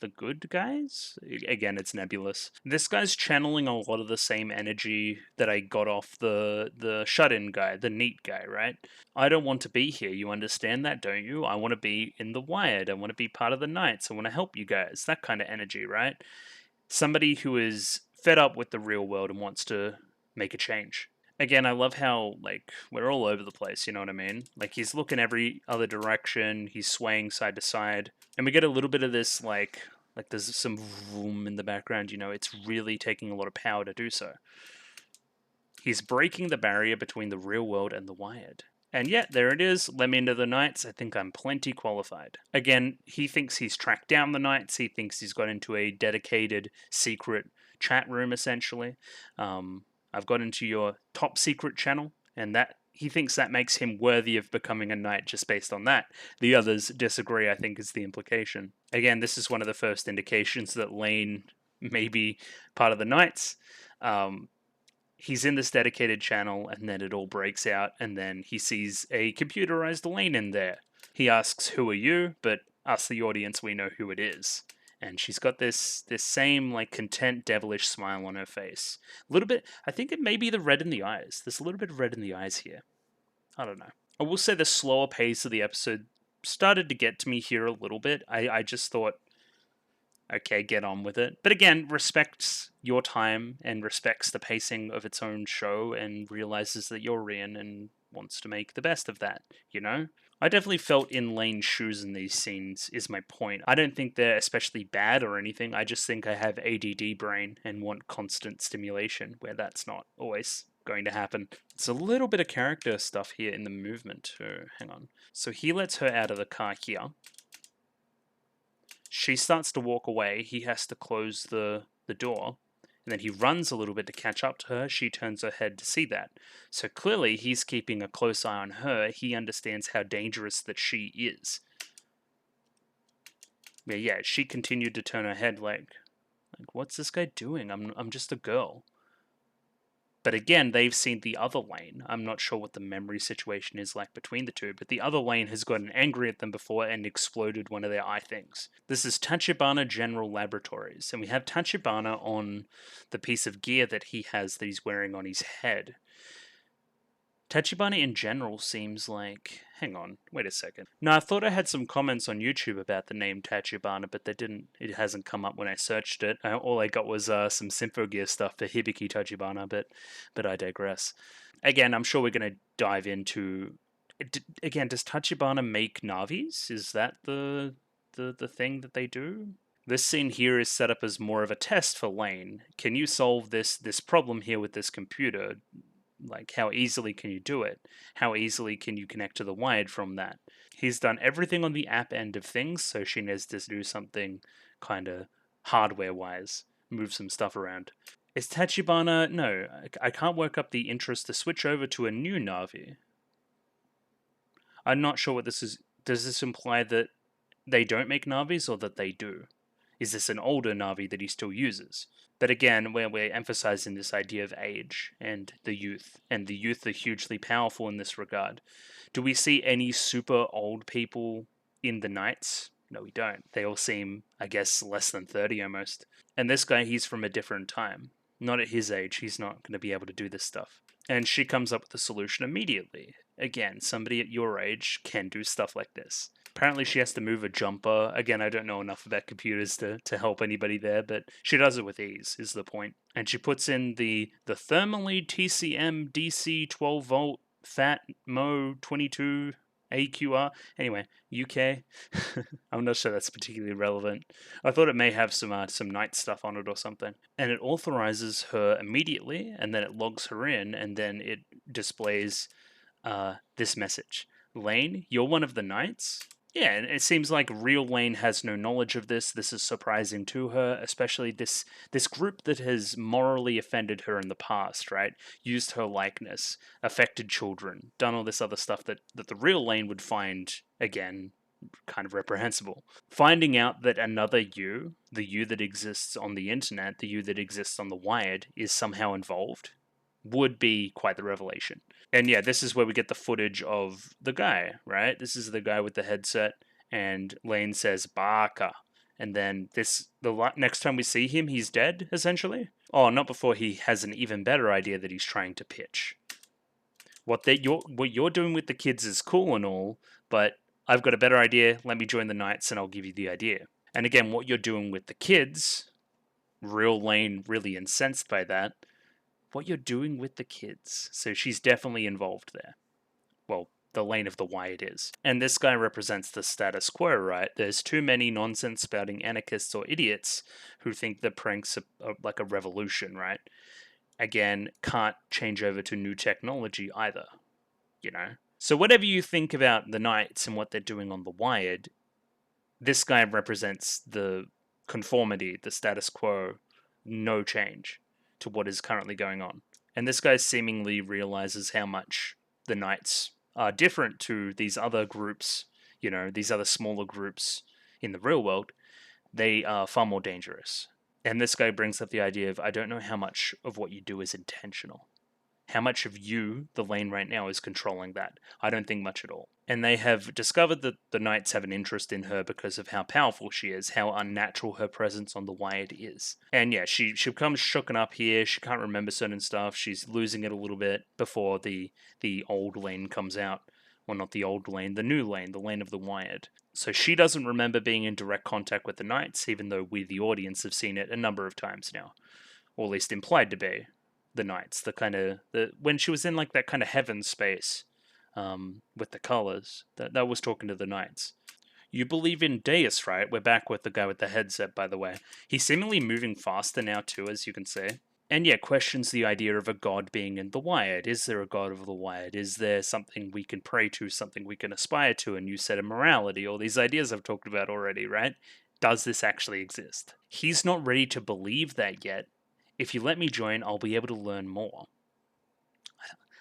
the good guys. Again, it's nebulous. This guy's channeling a lot of the same energy that I got off the shut-in guy, the neat guy, right? I don't want to be here. You understand that, don't you? I want to be in the Wired. I want to be part of the Knights. I want to help you guys. That kind of energy, right? Somebody who is fed up with the real world and wants to make a change. Again, I love how, like, we're all over the place, you know what I mean? Like, he's looking every other direction, he's swaying side to side, and we get a little bit of this, like there's some vroom in the background, you know, it's really taking a lot of power to do so. He's breaking the barrier between the real world and the Wired. And yet, there it is, let me into the Knights, I think I'm plenty qualified. Again, he thinks he's tracked down the Knights, he thinks he's got into a dedicated, secret chat room, essentially. I've got into your top secret channel, and that he thinks that makes him worthy of becoming a knight just based on that. The others disagree, I think, is the implication. Again, this is one of the first indications that Lain maybe part of the Knights. He's in this dedicated channel, and then it all breaks out, and then he sees a computerized Lain in there. He asks, "Who are you?" But us, the audience, we know who it is. And she's got this same like content, devilish smile on her face. A little bit. I think it may be the red in the eyes. There's a little bit of red in the eyes here. I don't know. I will say the slower pace of the episode started to get to me here a little bit. I just thought, okay, get on with it. But again, respects your time and respects the pacing of its own show and realizes that you're Rian and wants to make the best of that, you know? I definitely felt in Lane's shoes in these scenes, is my point. I don't think they're especially bad or anything. I just think I have ADD brain and want constant stimulation, where that's not always going to happen. It's a little bit of character stuff here in the movement. Hang on. So he lets her out of the car here. She starts to walk away. He has to close the door. And then he runs a little bit to catch up to her. She turns her head to see that. So clearly he's keeping a close eye on her. He understands how dangerous that she is. Yeah, she continued to turn her head like what's this guy doing? I'm just a girl. But again, they've seen the other Lain. I'm not sure what the memory situation is like between the two, but the other Lain has gotten angry at them before and exploded one of their eye things. This is Tachibana General Laboratories, and we have Tachibana on the piece of gear that he has that he's wearing on his head. Tachibana in general seems like... Hang on, wait a second. No, I thought I had some comments on YouTube about the name Tachibana, but they didn't. It hasn't come up when I searched it. All I got was some Symphogear stuff for Hibiki Tachibana, but I digress. Again, I'm sure we're going to dive into... Again, does Tachibana make Navis? Is that the thing that they do? This scene here is set up as more of a test for Lain. Can you solve this problem here with this computer? Like, how easily can you do it? How easily can you connect to the wired from that? He's done everything on the app end of things, so she needs to do something kind of hardware-wise, move some stuff around. Is Tachibana... No, I can't work up the interest to switch over to a new Navi. I'm not sure what this is. Does this imply that they don't make Navis, or that they do? Is this an older Navi that he still uses? But again, we're emphasizing this idea of age and the youth are hugely powerful in this regard. Do we see any super old people in the Knights? No, we don't. They all seem, I guess, less than 30 almost. And this guy, he's from a different time. Not at his age, he's not going to be able to do this stuff. And she comes up with a solution immediately. Again, somebody at your age can do stuff like this. Apparently she has to move a jumper. Again, I don't know enough about computers to help anybody there, but she does it with ease, is the point. And she puts in the Thermally TCM DC 12 volt Fat Mo 22 AQR. Anyway, UK. I'm not sure that's particularly relevant. I thought it may have some night stuff on it or something. And it authorizes her immediately, and then it logs her in, and then it displays this message. Lain, you're one of the Knights? Yeah, and it seems like real Lain has no knowledge of this. This is surprising to her, especially this group that has morally offended her in the past, right? Used her likeness, affected children, done all this other stuff that the real Lain would find, again, kind of reprehensible. Finding out that another you, the you that exists on the internet, the you that exists on the wired, is somehow involved, would be quite the revelation. And yeah, this is where we get the footage of the guy, right? This is the guy with the headset, and Lain says, Baka. And then the next time we see him, he's dead, essentially. Oh, not before he has an even better idea that he's trying to pitch. What you're doing with the kids is cool and all, but I've got a better idea. Let me join the Knights and I'll give you the idea. And again, what you're doing with the kids, real Lain really incensed by that, what you're doing with the kids. So she's definitely involved there. Well, the Lain of the Wired is. And this guy represents the status quo, right? There's too many nonsense-spouting anarchists or idiots who think that pranks are like a revolution, right? Again, can't change over to new technology either, you know? So whatever you think about the Knights and what they're doing on the Wired, this guy represents the conformity, the status quo, no change to what is currently going on. And this guy seemingly realizes how much the Knights are different to these other groups, you know, these other smaller groups in the real world. They are far more dangerous. And this guy brings up the idea of, I don't know how much of what you do is intentional. How much of you, the Lain right now, is controlling that? I don't think much at all. And they have discovered that the Knights have an interest in her because of how powerful she is, how unnatural her presence on the Wired is. And yeah, she becomes shooken up here. She can't remember certain stuff. She's losing it a little bit before the old Lain comes out. Well, not the old Lain, the new Lain, the Lain of the Wired. So she doesn't remember being in direct contact with the Knights, even though we, the audience, have seen it a number of times now. Or at least implied to be. The Knights, when she was in like that kind of heaven space, with the colors, that was talking to the Knights. You believe in Deus, right? We're back with the guy with the headset, by the way. He's seemingly moving faster now too, as you can see. And yeah, questions the idea of a god being in the Wired. Is there a god of the Wired? Is there something we can pray to, something we can aspire to, a new set of morality? All these ideas I've talked about already, right? Does this actually exist? He's not ready to believe that yet. If you let me join, I'll be able to learn more.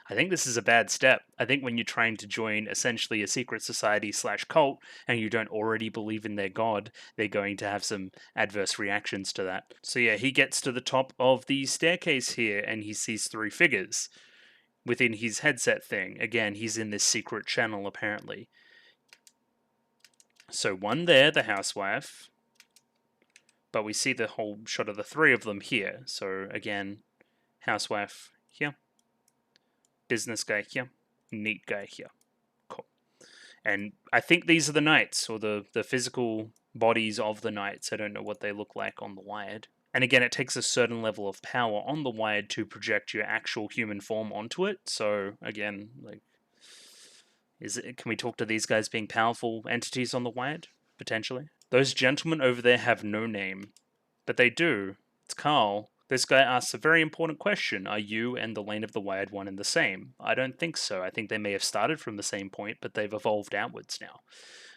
I think this is a bad step. I think when you're trying to join essentially a secret society / cult and you don't already believe in their god, they're going to have some adverse reactions to that. So yeah, he gets to the top of the staircase here and he sees 3 figures within his headset thing. Again, he's in this secret channel apparently. So one there, the housewife. But we see the whole shot of the 3 of them here. So again, housewife here. Business guy here, neat guy here. Cool. And I think these are the Knights, or the physical bodies of the Knights. I don't know what they look like on the Wired. And again, it takes a certain level of power on the Wired to project your actual human form onto it. So again, like, can we talk to these guys being powerful entities on the Wired? Potentially. Those gentlemen over there have no name. But they do. It's Carl. This guy asks a very important question. Are you and the Lain of the Wired one and the same? I don't think so. I think they may have started from the same point, but they've evolved outwards now.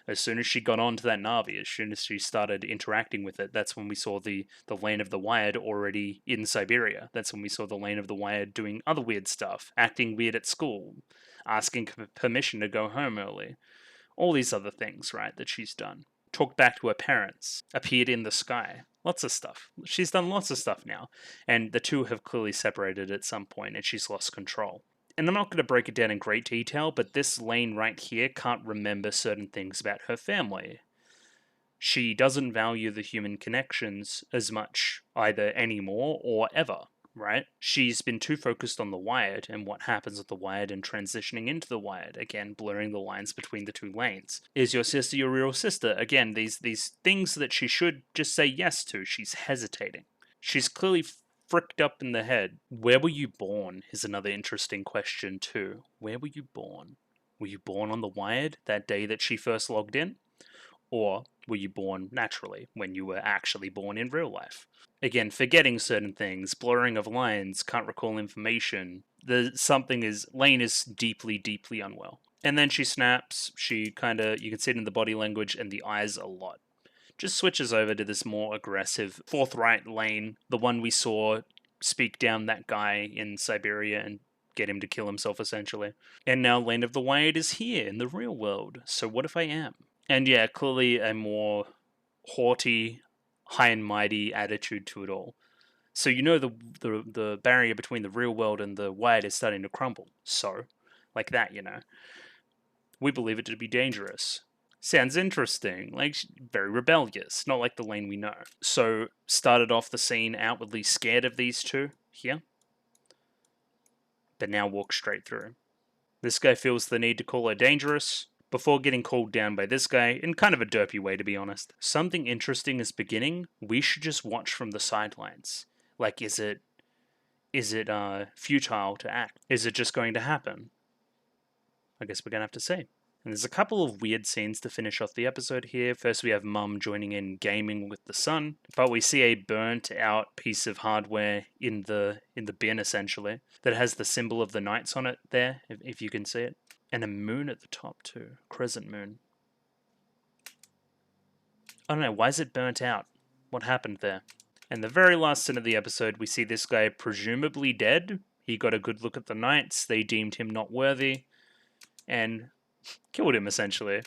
As soon as she got onto that Na'vi, as soon as she started interacting with it, that's when we saw the Lain of the Wired already in Siberia. That's when we saw the Lain of the Wired doing other weird stuff, acting weird at school, asking permission to go home early. All these other things, right, that she's done. Talked back to her parents, appeared in the sky. Lots of stuff. She's done lots of stuff now. And the two have clearly separated at some point, and she's lost control. And I'm not going to break it down in great detail, but this Lain right here can't remember certain things about her family. She doesn't value the human connections as much either anymore or ever. Right? She's been too focused on the Wired and what happens with the Wired and transitioning into the Wired. Again, blurring the lines between the 2 lanes. Is your sister your real sister? Again, these things that she should just say yes to. She's hesitating. She's clearly fricked up in the head. Where were you born is another interesting question too. Where were you born? Were you born on the Wired that day that she first logged in? Or were you born naturally when you were actually born in real life? Again, forgetting certain things, blurring of lines, can't recall information. Lain is deeply, deeply unwell. And then she snaps, you can see it in the body language and the eyes a lot. Just switches over to this more aggressive, forthright Lain, the one we saw speak down that guy in Siberia and get him to kill himself, essentially. And now Lain of the Wired is here in the real world, so what if I am? And yeah, clearly a more haughty, high and mighty attitude to it all. So you know the barrier between the real world and the Wired is starting to crumble. So, like that, you know. We believe it to be dangerous. Sounds interesting, like very rebellious, not like the Lain we know. So, started off the scene outwardly scared of these two here, but now walk straight through. This guy feels the need to call her dangerous, before getting called down by this guy, in kind of a derpy way to be honest. Something interesting is beginning, we should just watch from the sidelines. Like, is it futile to act? Is it just going to happen? I guess we're going to have to see. And there's a couple of weird scenes to finish off the episode here. First we have Mum joining in gaming with the son, but we see a burnt out piece of hardware in the bin essentially, that has the symbol of the Knights on it there, if you can see it. And a moon at the top too. Crescent moon. I don't know, why is it burnt out? What happened there? And the very last scene of the episode, we see this guy presumably dead. He got a good look at the Knights. They deemed him not worthy. And killed him, essentially.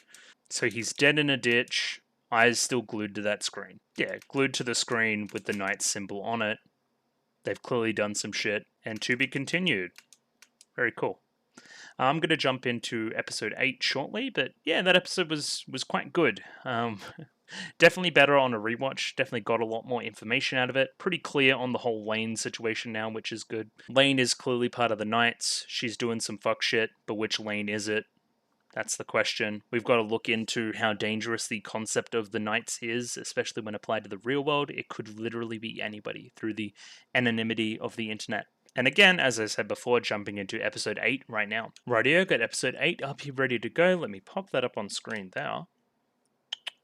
So he's dead in a ditch. Eyes still glued to that screen. Yeah, glued to the screen with the knight symbol on it. They've clearly done some shit, and to be continued. Very cool. I'm going to jump into episode 8 shortly, but yeah, that episode was quite good. Definitely better on a rewatch. Definitely got a lot more information out of it. Pretty clear on the whole Lain situation now, which is good. Lain is clearly part of the Knights. She's doing some fuck shit, but which Lain is it? That's the question. We've got to look into how dangerous the concept of the Knights is, especially when applied to the real world. It could literally be anybody through the anonymity of the internet. And again, as I said before, jumping into episode 8 right now. Rightio, got episode 8 up here ready to go. Let me pop that up on screen there.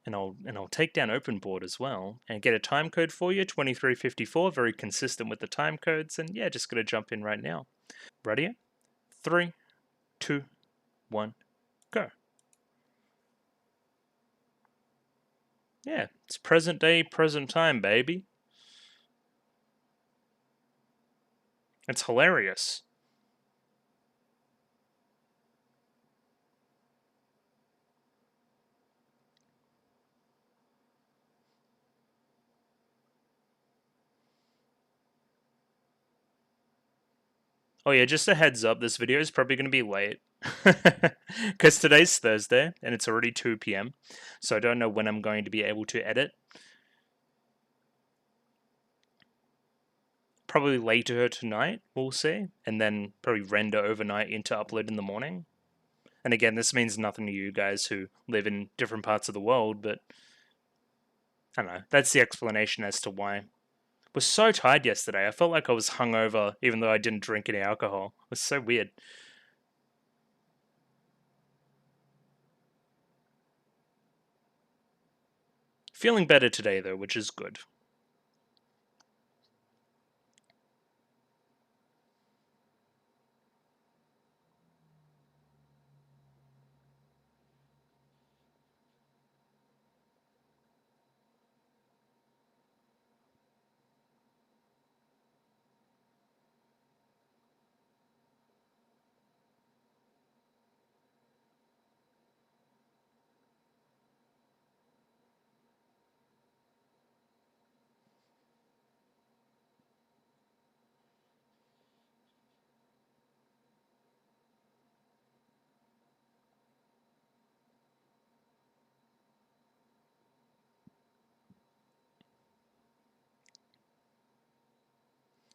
And I'll take down open board as well and get a time code for you, 2354, very consistent with the time codes. And yeah, just gonna jump in right now. Rightio? 3, 2, 1, go. Yeah, it's present day, present time, baby. It's hilarious. Oh yeah, just a heads up, this video is probably going to be late. Because today's Thursday, and it's already 2 p.m. So I don't know when I'm going to be able to edit. Probably later tonight, we'll see. And then probably render overnight into upload in the morning. And again, this means nothing to you guys who live in different parts of the world, but I don't know. That's the explanation as to why. I was so tired yesterday. I felt like I was hungover even though I didn't drink any alcohol. It was so weird. Feeling better today though, which is good.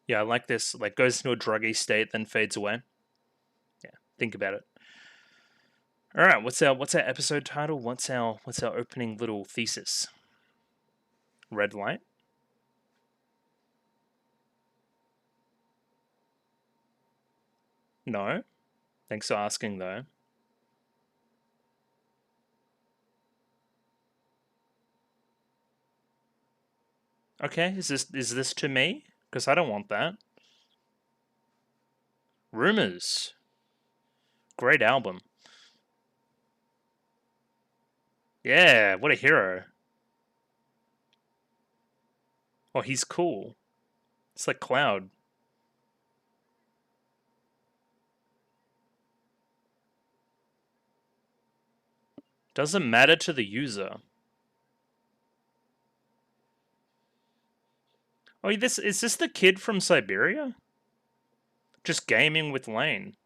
Yeah, I like this. Like goes into a druggy state, then fades away. Yeah, think about it. All right, what's our episode title? What's our opening little thesis? Red light. No. Thanks for asking though. Okay, is this to me? Because I don't want that. Rumors. Great album. Yeah, what a hero. Oh, he's cool. It's like Cloud. Doesn't matter to the user. Oh, is this the kid from Siberia? Just gaming with Lain.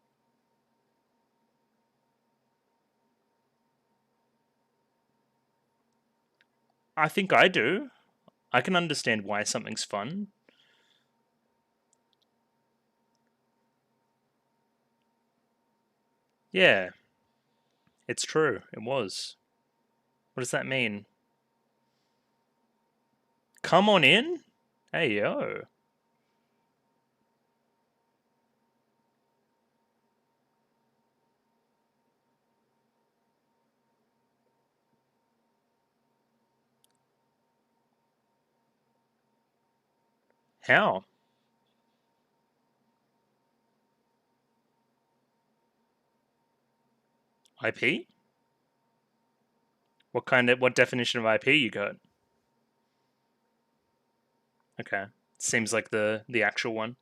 I think I do. I can understand why something's fun. Yeah, it's true. It was. What does that mean? Come on in? Hey, yo. How? IP? What definition of IP you got? Okay. Seems like the actual one.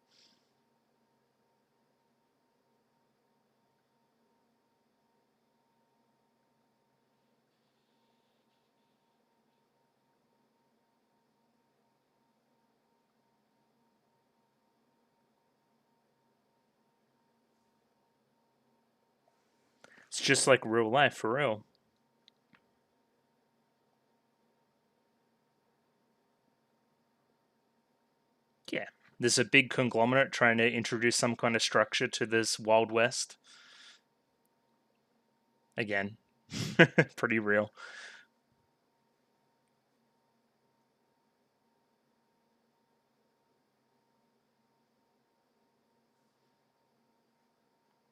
It's just like real life, for real. Yeah. There's a big conglomerate trying to introduce some kind of structure to this Wild West. Again, pretty real.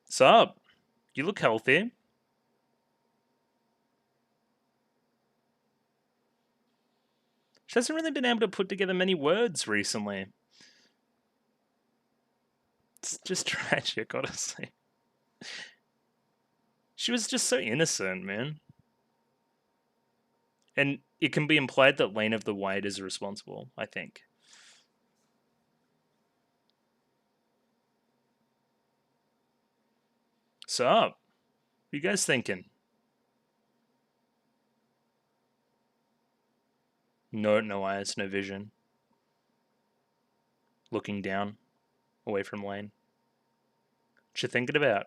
What's up? You look healthy. She hasn't really been able to put together many words recently. It's just tragic, honestly. She was just so innocent, man. And it can be implied that Lain of the White is responsible, I think. What's up? What you guys thinking? No eyes, no vision. Looking down, away from Lain. What you thinking about?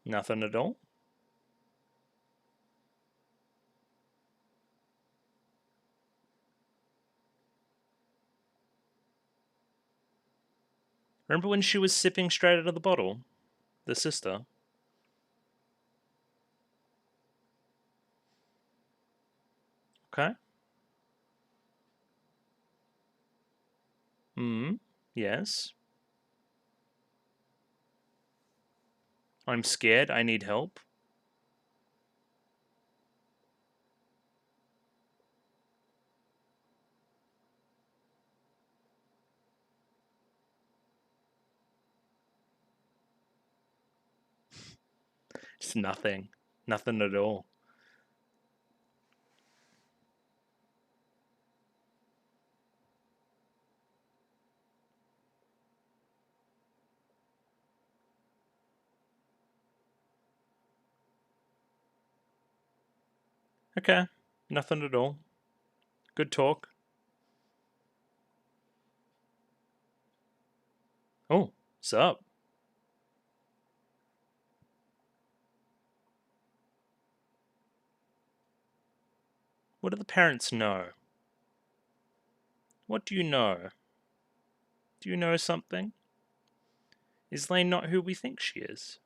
Nothing at all? Remember when she was sipping straight out of the bottle? The sister. Okay. Yes. I'm scared. I need help. Just nothing. Nothing at all. Okay. Nothing at all. Good talk. Oh, what's up? What do the parents know? What do you know? Do you know something? Is Lain not who we think she is?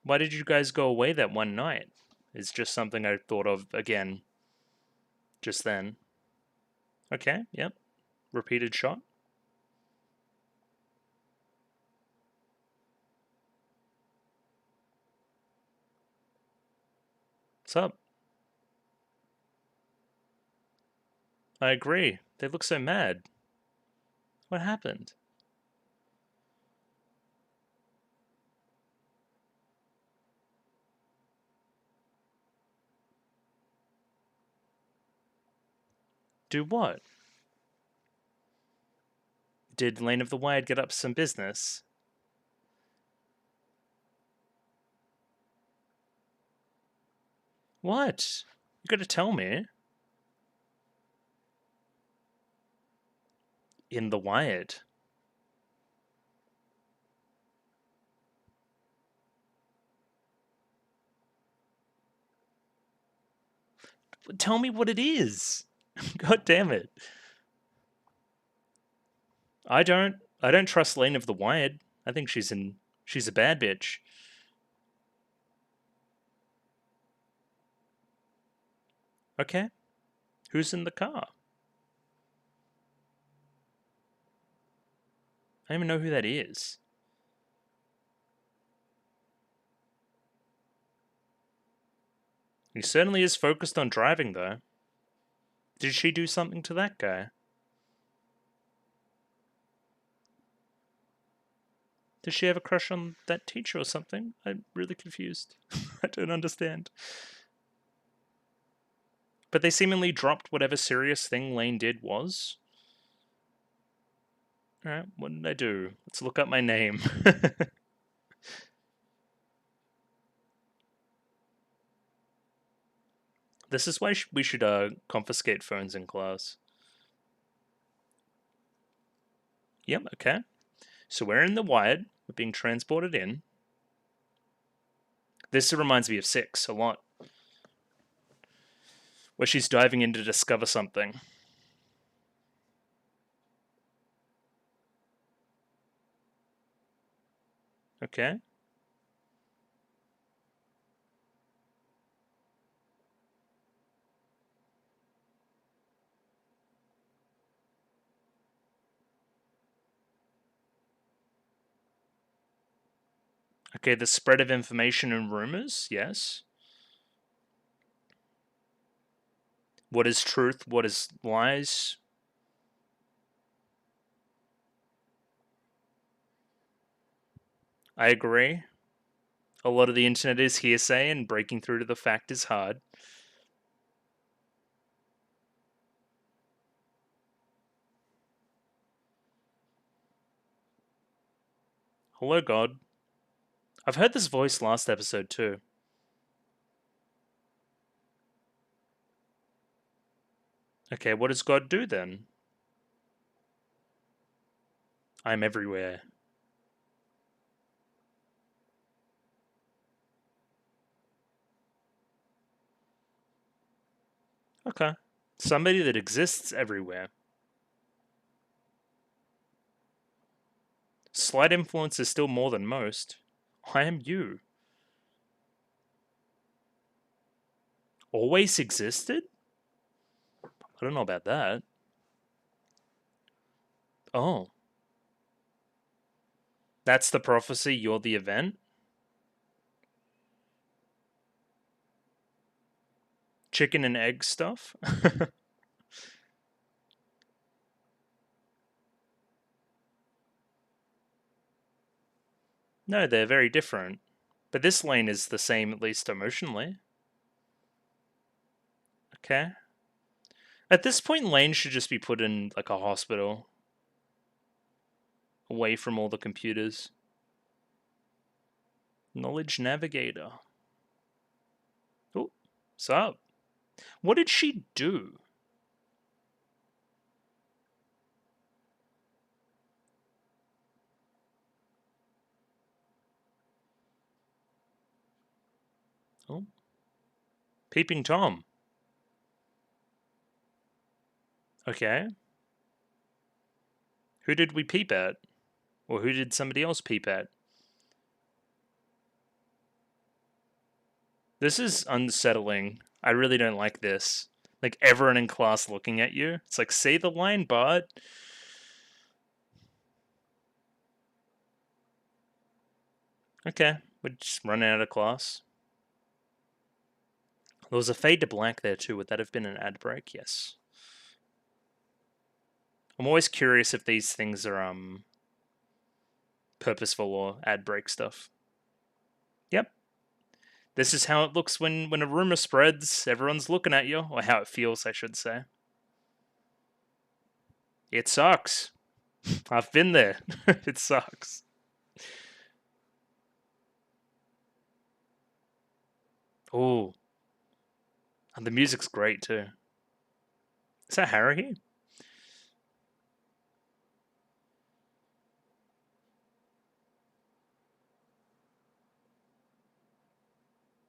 Why did you guys go away that one night? It's just something I thought of again just then. Okay, yep. Repeated shot. What's up? I agree. They look so mad. What happened? Do what? Did Lane of the Wired get up some business? What? You gotta tell me. In the Wired. Tell me what it is. God damn it. I don't trust Lane of the Wired. I think she's a bad bitch. Okay. Who's in the car? I don't even know who that is. He certainly is focused on driving, though. Did she do something to that guy? Does she have a crush on that teacher or something? I'm really confused. I don't understand. But they seemingly dropped whatever serious thing Lane did was. Alright, what did I do? Let's look up my name. This is why we should confiscate phones in class. Yep, okay. So we're in the wired. We're being transported in. This reminds me of 6 a lot. Where she's diving in to discover something. Okay. Okay, the spread of information and rumors, yes. What is truth? What is lies? I agree. A lot of the internet is hearsay, and breaking through to the fact is hard. Hello, God. I've heard this voice last episode too. Okay, what does God do then? I'm everywhere. Okay. Somebody that exists everywhere. Slight influence is still more than most. I am you. Always existed? I don't know about that. Oh. That's the prophecy, you're the event? Chicken and egg stuff? No, they're very different. But this Lain is the same, at least emotionally. Okay. At this point, Lain should just be put in, like, a hospital. Away from all the computers. Knowledge Navigator. Oh, what's up? What did she do? Oh. Peeping Tom. Okay. Who did we peep at? Or who did somebody else peep at? This is unsettling. I really don't like this. Like, everyone in class looking at you. It's like, say the line, Bart. Okay, we're just running out of class. There was a fade to black there too. Would that have been an ad break? Yes. I'm always curious if these things are purposeful or ad break stuff. Yep. This is how it looks when a rumor spreads. Everyone's looking at you, or how it feels, I should say. It sucks. I've been there. It sucks. Oh, and the music's great too. Is that Haruhi?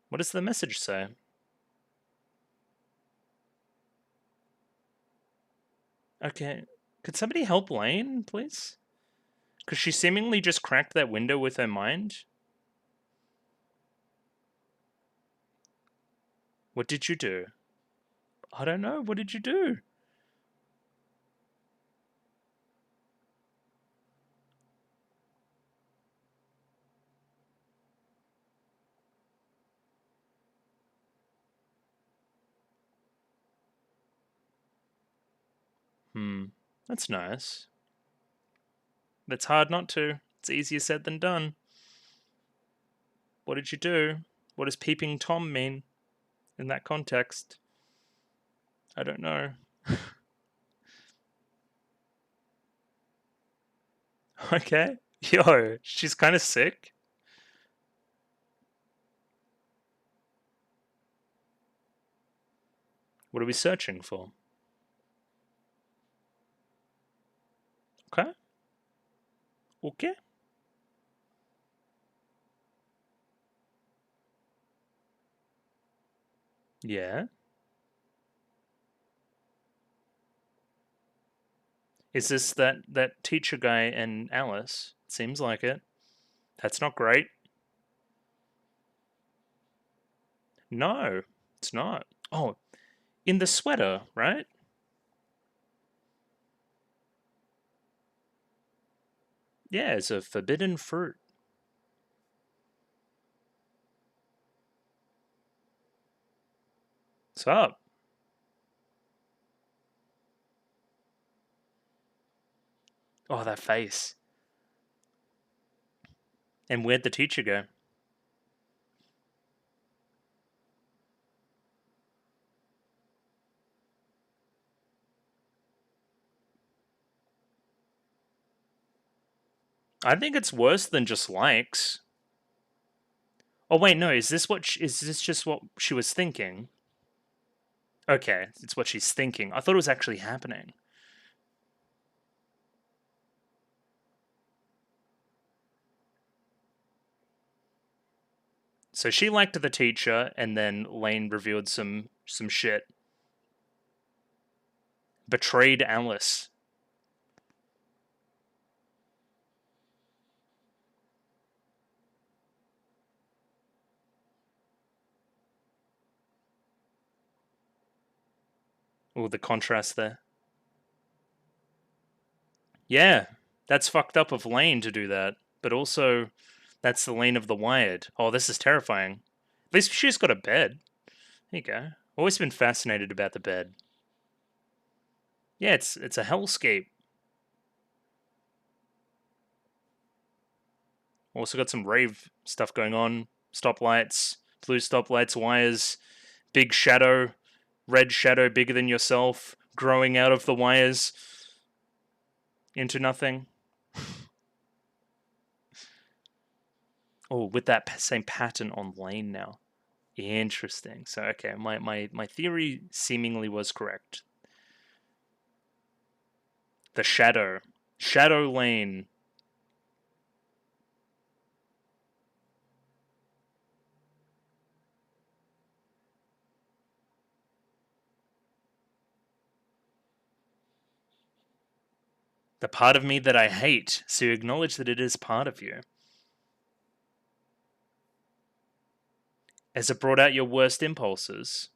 What does the message say? Okay, could somebody help Lain, please? Because she seemingly just cracked that window with her mind. What did you do? I don't know. What did you do? That's nice. That's hard not to. It's easier said than done. What did you do? What does peeping Tom mean in that context? I don't know. Okay. Yo, she's kind of sick. What are we searching for? Okay. Okay. Yeah. Is this that teacher guy and Alice? Seems like it. That's not great. No, it's not. Oh, in the sweater, right? Yeah, it's a forbidden fruit. What's up? Oh, that face. And where'd the teacher go? I think it's worse than just likes. Oh wait, no. Is this is this just what she was thinking? Okay, it's what she's thinking. I thought it was actually happening. So she liked the teacher, and then Lain revealed some shit. Betrayed Alice. Oh, the contrast there. Yeah, that's fucked up of Lain to do that, but also that's the Lain of the Wired. Oh, this is terrifying. At least she's got a bed. There you go. Always been fascinated about the bed. Yeah, it's a hellscape. Also got some rave stuff going on. Stoplights, blue stoplights, wires, big shadow, red shadow bigger than yourself, growing out of the wires into nothing. Oh, with that same pattern on Lain now. Interesting. So, okay, my theory seemingly was correct. The shadow. Shadow Lain. The part of me that I hate. So you acknowledge that it is part of you. Has it brought out your worst impulses?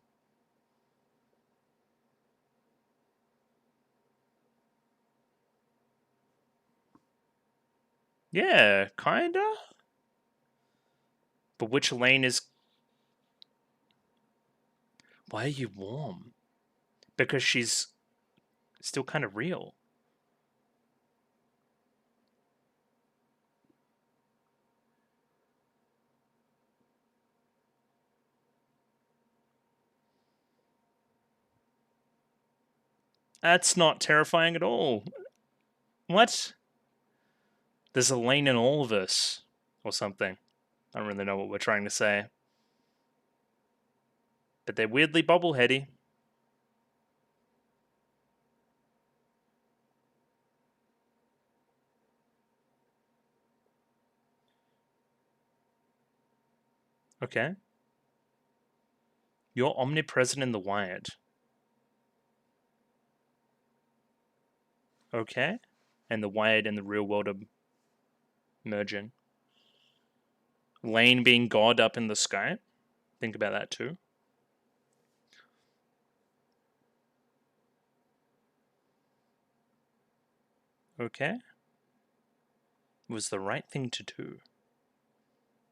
Yeah, kinda. But which Lain is... Why are you warm? Because she's still kind of real. That's not terrifying at all. What? There's a Lain in all of us. Or something. I don't really know what we're trying to say. But they're weirdly bobbleheady. Okay. You're omnipresent in the wired. Okay. And the wired and the real world are merging. Lain being God up in the sky. Think about that too. Okay. Was the right thing to do.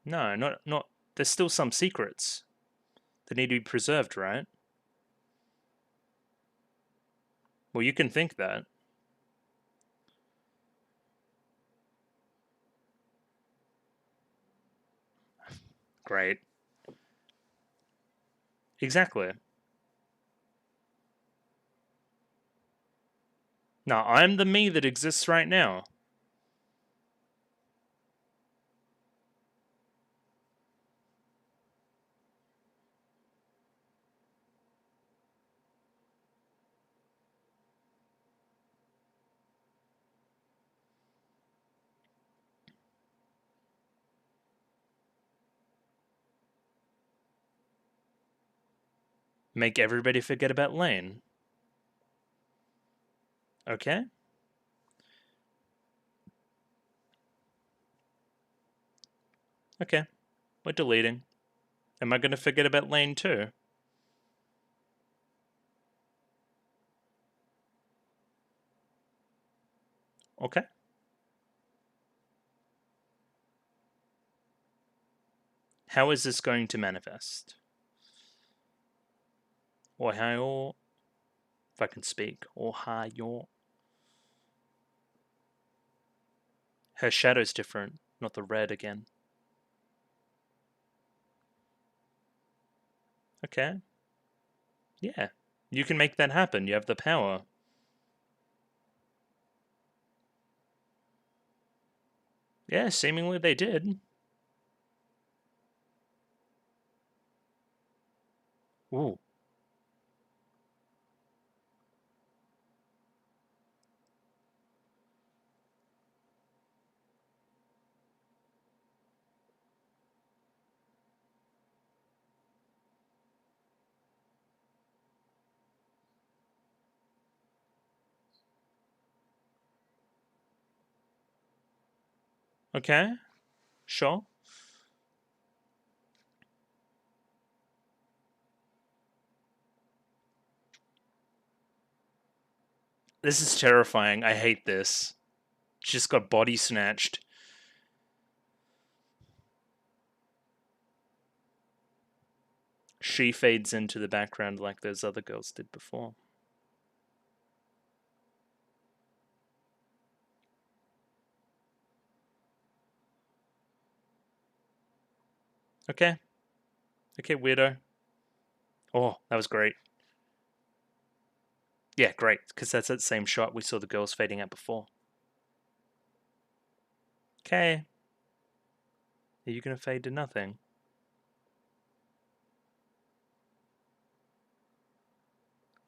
No, not. There's still some secrets that need to be preserved, right? Well, you can think that. Great. Exactly. Now, I'm the me that exists right now. Make everybody forget about Lain. Okay. Okay. We're deleting. Am I going to forget about Lain too? Okay. How is this going to manifest? Ohayo, if I can speak. Ohayo. Her shadow's different, not the red again. Okay. Yeah. You can make that happen. You have the power. Yeah, seemingly they did. Ooh. Okay. Sure. This is terrifying. I hate this. She just got body snatched. She fades into the background like those other girls did before. Okay. Okay, weirdo. Oh, that was great. Yeah, great, because that's that same shot we saw the girls fading out before. Okay. Are you going to fade to nothing?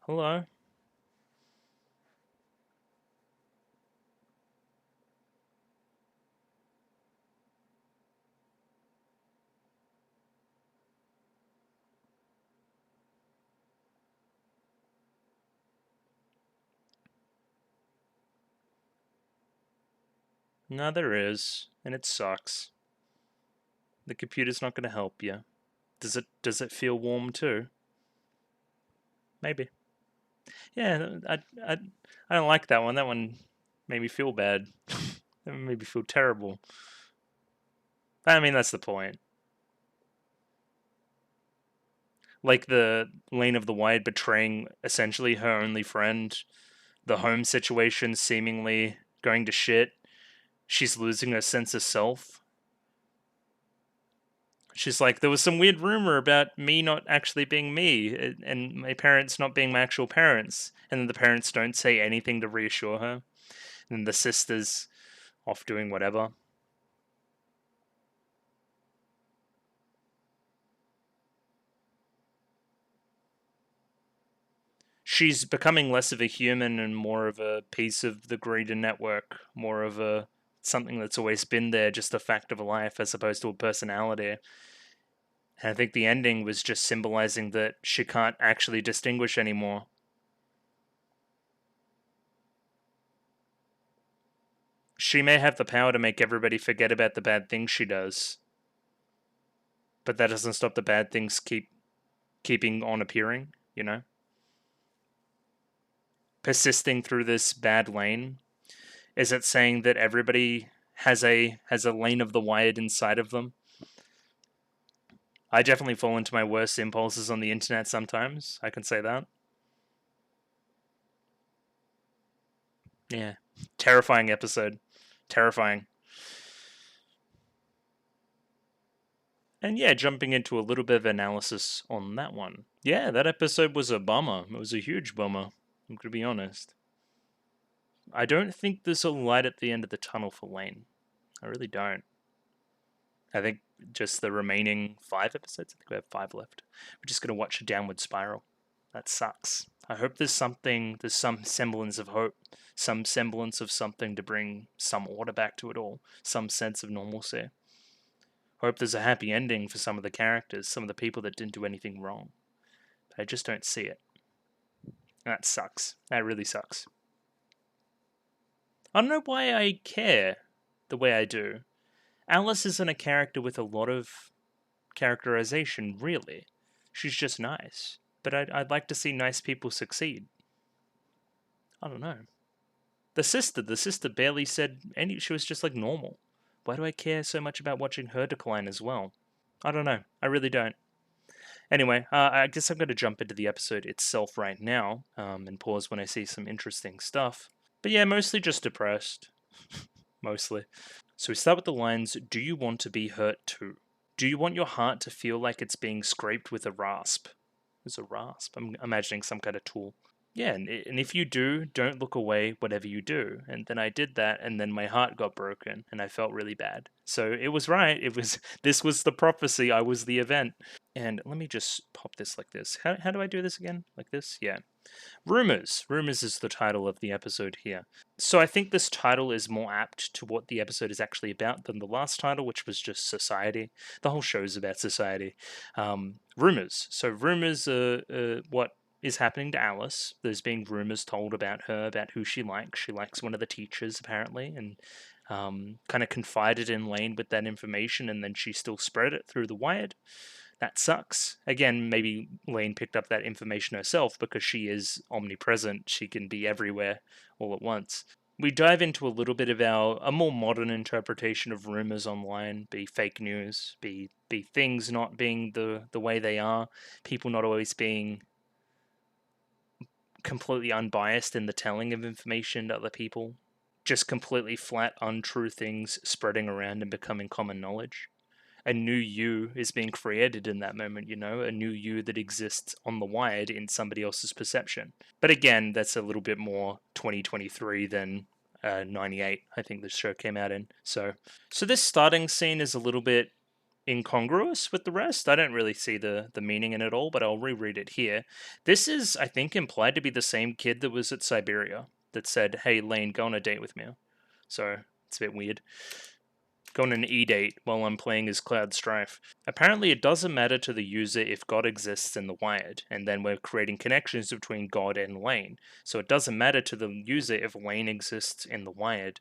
Hello? No, there is, and it sucks. The computer's not going to help you. Does it feel warm too? Maybe. Yeah, I don't like that one. That one made me feel bad. That made me feel terrible. I mean, that's the point. Like the Lane of the Wide betraying essentially her only friend, the home situation seemingly going to shit. She's losing her sense of self. She's like, there was some weird rumor about me not actually being me and my parents not being my actual parents. And then the parents don't say anything to reassure her. And the sister's off doing whatever. She's becoming less of a human and more of a piece of the greater network, more of a something that's always been there, just a fact of life as opposed to a personality. And I think the ending was just symbolizing that she can't actually distinguish anymore. She may have the power to make everybody forget about the bad things she does, but that doesn't stop the bad things keeping on appearing, you know? Persisting through this bad lane. Is it saying that everybody has a lane of the wired inside of them? I definitely fall into my worst impulses on the internet sometimes. I can say that. Yeah. Terrifying episode. Terrifying. And yeah, jumping into a little bit of analysis on that one. Yeah, that episode was a bummer. It was a huge bummer. I'm going to be honest. I don't think there's a light at the end of the tunnel for Lain. I really don't. I think just the remaining 5 episodes. I think we have 5 left. We're just going to watch a downward spiral. That sucks. I hope there's some semblance of hope, some semblance of something to bring some order back to it all, some sense of normalcy. Hope there's a happy ending for some of the characters, some of the people that didn't do anything wrong. I just don't see it. That sucks. That really sucks. I don't know why I care the way I do. Alice isn't a character with a lot of characterization, really. She's just nice. But I'd like to see nice people succeed. I don't know. The sister barely said any. She was just like normal. Why do I care so much about watching her decline as well? I don't know. I really don't. Anyway, I guess I'm going to jump into the episode itself right now and pause when I see some interesting stuff. But yeah, mostly just depressed. Mostly. So we start with the lines, do you want to be hurt too? Do you want your heart to feel like it's being scraped with a rasp? What's a rasp? I'm imagining some kind of tool. Yeah, and if you do, don't look away, whatever you do. And then I did that, and then my heart got broken, and I felt really bad. So it was right. This was the prophecy. I was the event. And let me just pop this like this. How do I do this again? Like this? Yeah. Rumors. Rumors is the title of the episode here. So I think this title is more apt to what the episode is actually about than the last title, which was just society. The whole show is about society. Rumors. So rumors are what is happening to Alice. There's been rumors told about her, about who she likes. She likes one of the teachers, apparently, and kind of confided in Lain with that information, and then she still spread it through the Wired. That sucks. Again, maybe Lain picked up that information herself because she is omnipresent. She can be everywhere all at once. We dive into a little bit of a more modern interpretation of rumors online, be fake news, be things not being the way they are, people not always being completely unbiased in the telling of information to other people, just completely flat, untrue things spreading around and becoming common knowledge. A new you is being created in that moment, a new you that exists on the Wired in somebody else's perception. But again, that's a little bit more 2023 than 98, I think the show came out in. So this starting scene is a little bit incongruous with the rest. I don't really see the meaning in it all, but I'll reread it here. This is, I think, implied to be the same kid that was at Siberia that said, hey, Lain, go on a date with me. So it's a bit weird. Go on an E-date while I'm playing as Cloud Strife. Apparently it doesn't matter to the user if God exists in the Wired, and then we're creating connections between God and Lain. So it doesn't matter to the user if Lain exists in the Wired.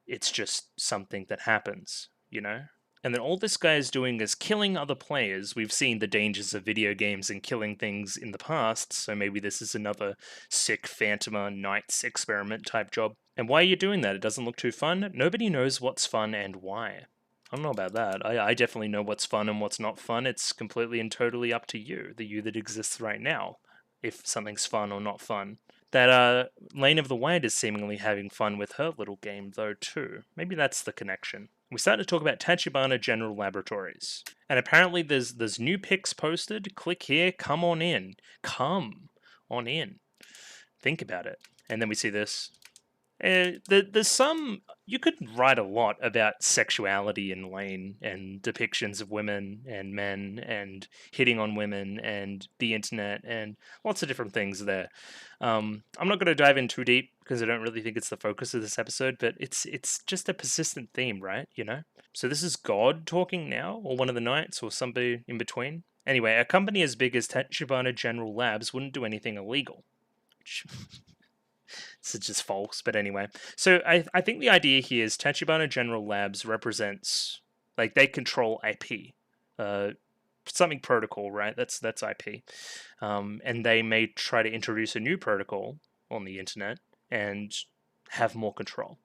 It's just something that happens, And then all this guy is doing is killing other players. We've seen the dangers of video games and killing things in the past, so maybe this is another sick Phantoma Knights experiment type job. And why are you doing that? It doesn't look too fun? Nobody knows what's fun and why. I don't know about that. I definitely know what's fun and what's not fun. It's completely and totally up to you, the you that exists right now, if something's fun or not fun. That Lain of the Wired is seemingly having fun with her little game, though, too. Maybe that's the connection. We start to talk about Tachibana General Laboratories. And apparently there's new pics posted. Click here, come on in. Come on in. Think about it. And then we see this. There's some... You could write a lot about sexuality in Lain and depictions of women and men and hitting on women and the internet and lots of different things there. I'm not going to dive in too deep because I don't really think it's the focus of this episode, but it's just a persistent theme, right? So this is God talking now, or one of the knights, or somebody in between. Anyway, a company as big as Tachibana General Labs wouldn't do anything illegal. This is just false, but anyway. So I think the idea here is Tachibana General Labs represents, like, they control IP. Something protocol, right? That's IP. And they may try to introduce a new protocol on the internet and have more control.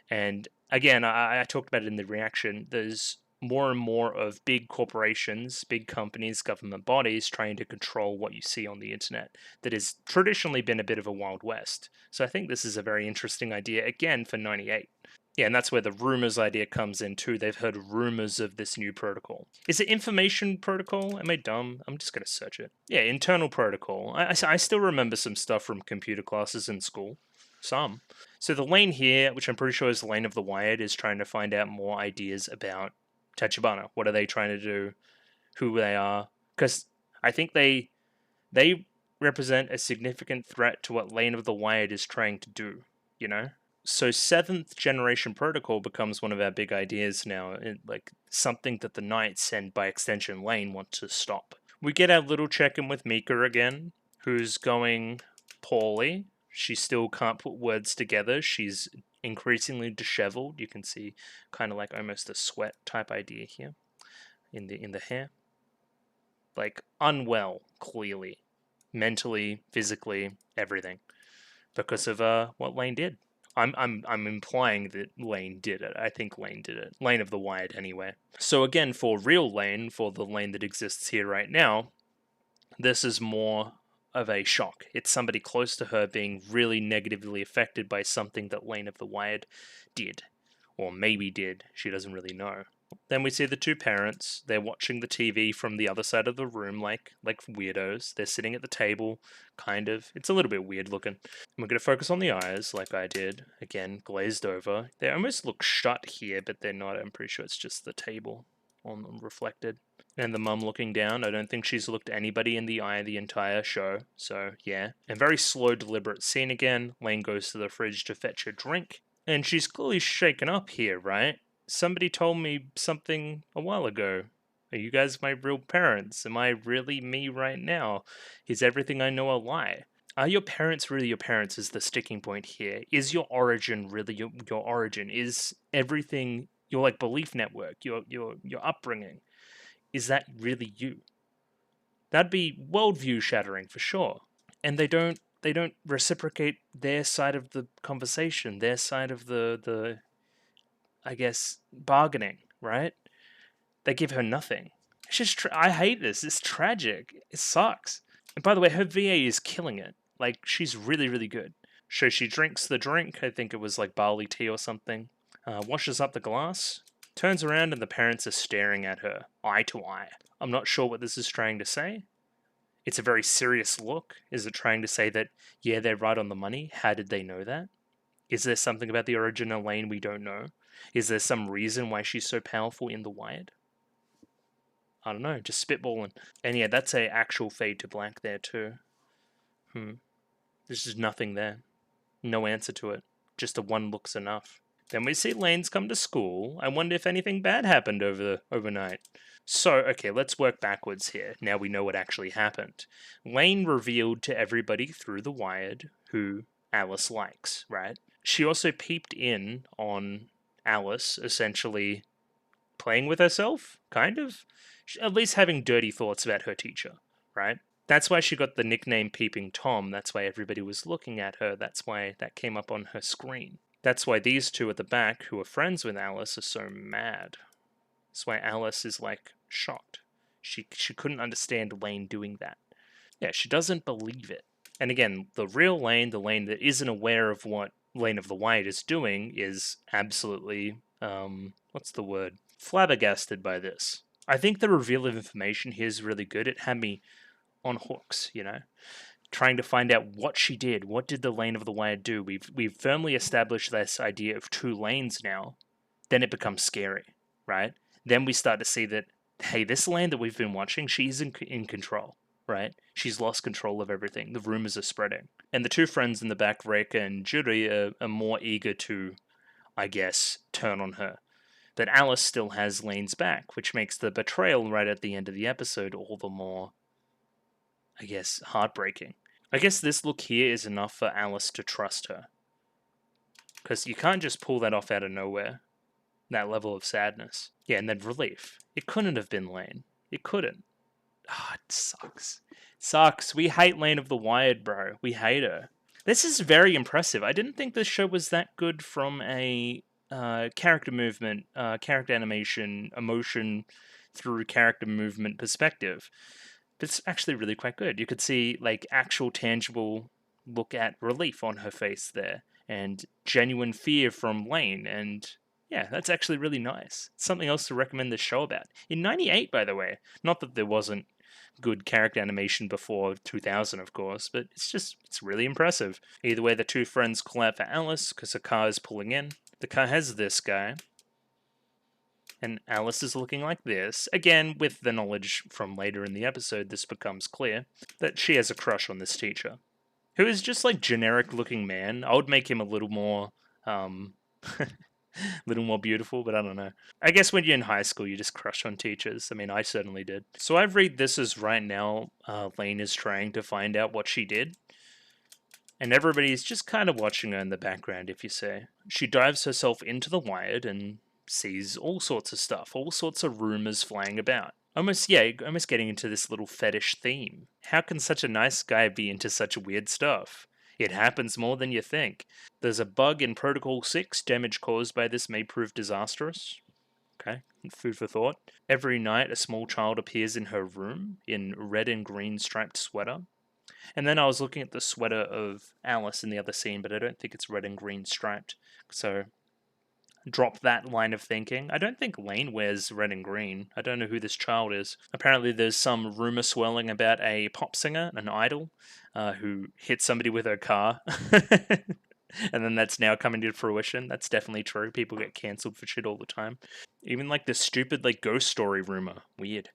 And again, I talked about it in the reaction, there's more and more of big corporations, big companies, government bodies trying to control what you see on the internet that has traditionally been a bit of a Wild West. So I think this is a very interesting idea, again, for 98. Yeah, and that's where the rumors idea comes in too. They've heard rumors of this new protocol. Is it information protocol? Am I dumb? I'm just going to search it. Yeah, internal protocol. I still remember some stuff from computer classes in school. Some. So the Lain here, which I'm pretty sure is the Lain of the Wired, is trying to find out more ideas about Tachibana. What are they trying to do? Who they are? Because I think they represent a significant threat to what Lain of the Wired is trying to do, So 7th generation protocol becomes one of our big ideas now, like something that the Knights and by extension Lain want to stop. We get our little check-in with Mika again, who's going poorly. She still can't put words together. She's increasingly disheveled. You can see kind of like almost a sweat type idea here in the hair. Like unwell, clearly. Mentally, physically, everything. Because of what Lain did. I'm implying that Lain did it. I think Lain did it. Lain of the Wired, anyway. So again, for real Lain, for the Lain that exists here right now, this is more of a shock. It's somebody close to her being really negatively affected by something that Lain of the Wired did. Or maybe did. She doesn't really know. Then we see the two parents. They're watching the TV from the other side of the room like weirdos. They're sitting at the table, kind of. It's a little bit weird looking. We're going to focus on the eyes, like I did. Again, glazed over. They almost look shut here, but they're not. I'm pretty sure it's just the table on reflected. And the mum looking down. I don't think she's looked anybody in the eye the entire show. So, yeah. And very slow, deliberate scene again. Lain goes to the fridge to fetch a drink. And she's clearly shaken up here, right? Somebody told me something a while ago. Are you guys my real parents? Am I really me right now? Is everything I know a lie? Are your parents really your parents is the sticking point here? Is your origin really your origin? Is everything your like belief network, your upbringing, is that really you? That'd be worldview shattering for sure. And they don't reciprocate their side of the conversation, their side of the I guess bargaining, right? They give her nothing. It's just I hate this. It's tragic. It sucks. And by the way, her VA is killing it. Like she's really really good. So she drinks the drink. I think it was like barley tea or something. Washes up the glass. Turns around and the parents are staring at her, eye to eye. I'm not sure what this is trying to say. It's a very serious look. Is it trying to say that, yeah, they're right on the money? How did they know that? Is there something about the original Lain we don't know? Is there some reason why she's so powerful in the Wired? I don't know, just spitballing. And yeah, that's a actual fade to black there too. There's just nothing there. No answer to it. Just a one look's enough. Then we see Lane's come to school. I wonder if anything bad happened overnight. So, okay, let's work backwards here. Now we know what actually happened. Lain revealed to everybody through the Wired who Alice likes, right? She also peeped in on Alice, essentially playing with herself, kind of. At least having dirty thoughts about her teacher, right? That's why she got the nickname Peeping Tom. That's why everybody was looking at her. That's why that came up on her screen. That's why these two at the back, who are friends with Alice, are so mad. That's why Alice is, like, shocked. She couldn't understand Lain doing that. Yeah, she doesn't believe it. And again, the real Lain, the Lain that isn't aware of what Lain of the Wild is doing, is absolutely, what's the word? Flabbergasted by this. I think the reveal of information here is really good. It had me on hooks, you know? Trying to find out what she did. What did the Lain of the Wild do? We've firmly established this idea of two lanes now. Then it becomes scary, right? Then we start to see that, hey, this Lain that we've been watching, she's in control, right? She's lost control of everything. The rumors are spreading. And the two friends in the back, Reika and Juri, are more eager to, I guess, turn on her. But Alice still has Lain's back, which makes the betrayal right at the end of the episode all the more, I guess, heartbreaking. I guess this look here is enough for Alice to trust her. Because you can't just pull that off out of nowhere. That level of sadness. Yeah, and then relief. It couldn't have been Lain. It couldn't. Ah, it sucks. It sucks. We hate Lain of the Wired, bro. We hate her. This is very impressive. I didn't think this show was that good from a character movement, character animation, emotion through character movement perspective. But it's actually really quite good. You could see like actual tangible look at relief on her face there and genuine fear from Lain, and yeah, that's actually really nice. It's something else to recommend this show about. In 98, by the way. Not that there wasn't good character animation before 2000, of course, but it's really impressive. Either way, the two friends call out for Alice because a car is pulling in. The car has this guy. And Alice is looking like this. Again, with the knowledge from later in the episode, this becomes clear that she has a crush on this teacher. Who is just like generic looking man. I would make him a little more, little more beautiful, but I don't know. I guess when you're in high school, you just crush on teachers. I mean, I certainly did. So I've read this as right now, Lain is trying to find out what she did. And everybody's just kind of watching her in the background, if you say. She dives herself into the wired and sees all sorts of stuff, all sorts of rumors flying about. Almost getting into this little fetish theme. How can such a nice guy be into such weird stuff? It happens more than you think. There's a bug in Protocol 6. Damage caused by this may prove disastrous. Okay, food for thought. Every night, a small child appears in her room in red and green striped sweater. And then I was looking at the sweater of Alice in the other scene, but I don't think it's red and green striped. So drop that line of thinking. I don't think Lain wears red and green. I don't know who this child is. Apparently, there's some rumor swirling about a pop singer, an idol, who hit somebody with her car. And then that's now coming to fruition. That's definitely true. People get cancelled for shit all the time. Even like the stupid like ghost story rumor. Weird.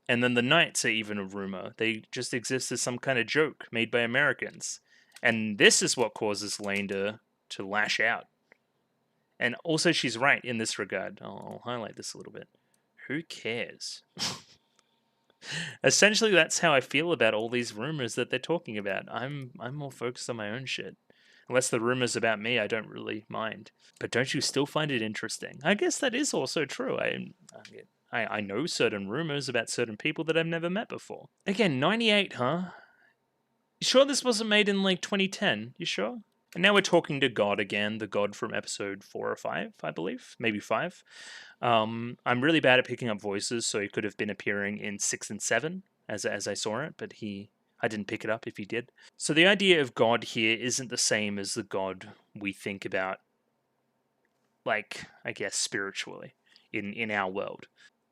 And then the Knights are even a rumor. They just exist as some kind of joke made by Americans. And this is what causes Lain to lash out. And also she's right in this regard. I'll highlight this a little bit. Who cares? Essentially, that's how I feel about all these rumors that they're talking about. I'm more focused on my own shit. Unless the rumors about me, I don't really mind. But don't you still find it interesting? I guess that is also true. I know certain rumors about certain people that I've never met before. Again, 98, huh? You sure this wasn't made in like 2010? You sure? And now we're talking to God again, the God from episode 4 or 5, I believe. Maybe 5. I'm really bad at picking up voices, so he could have been appearing in 6 and 7 as I saw it, but I didn't pick it up if he did. So the idea of God here isn't the same as the God we think about, like, I guess, spiritually in our world.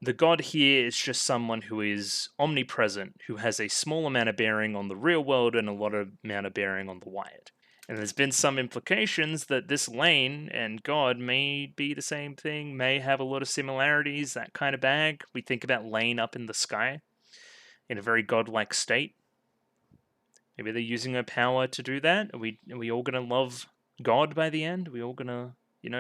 The God here is just someone who is omnipresent, who has a small amount of bearing on the real world and a lot of amount of bearing on the wired. And there's been some implications that this Lain and God may be the same thing, may have a lot of similarities, that kind of bag. We think about Lain up in the sky in a very godlike state. Maybe they're using her power to do that. Are we all going to love God by the end? Are we all going to,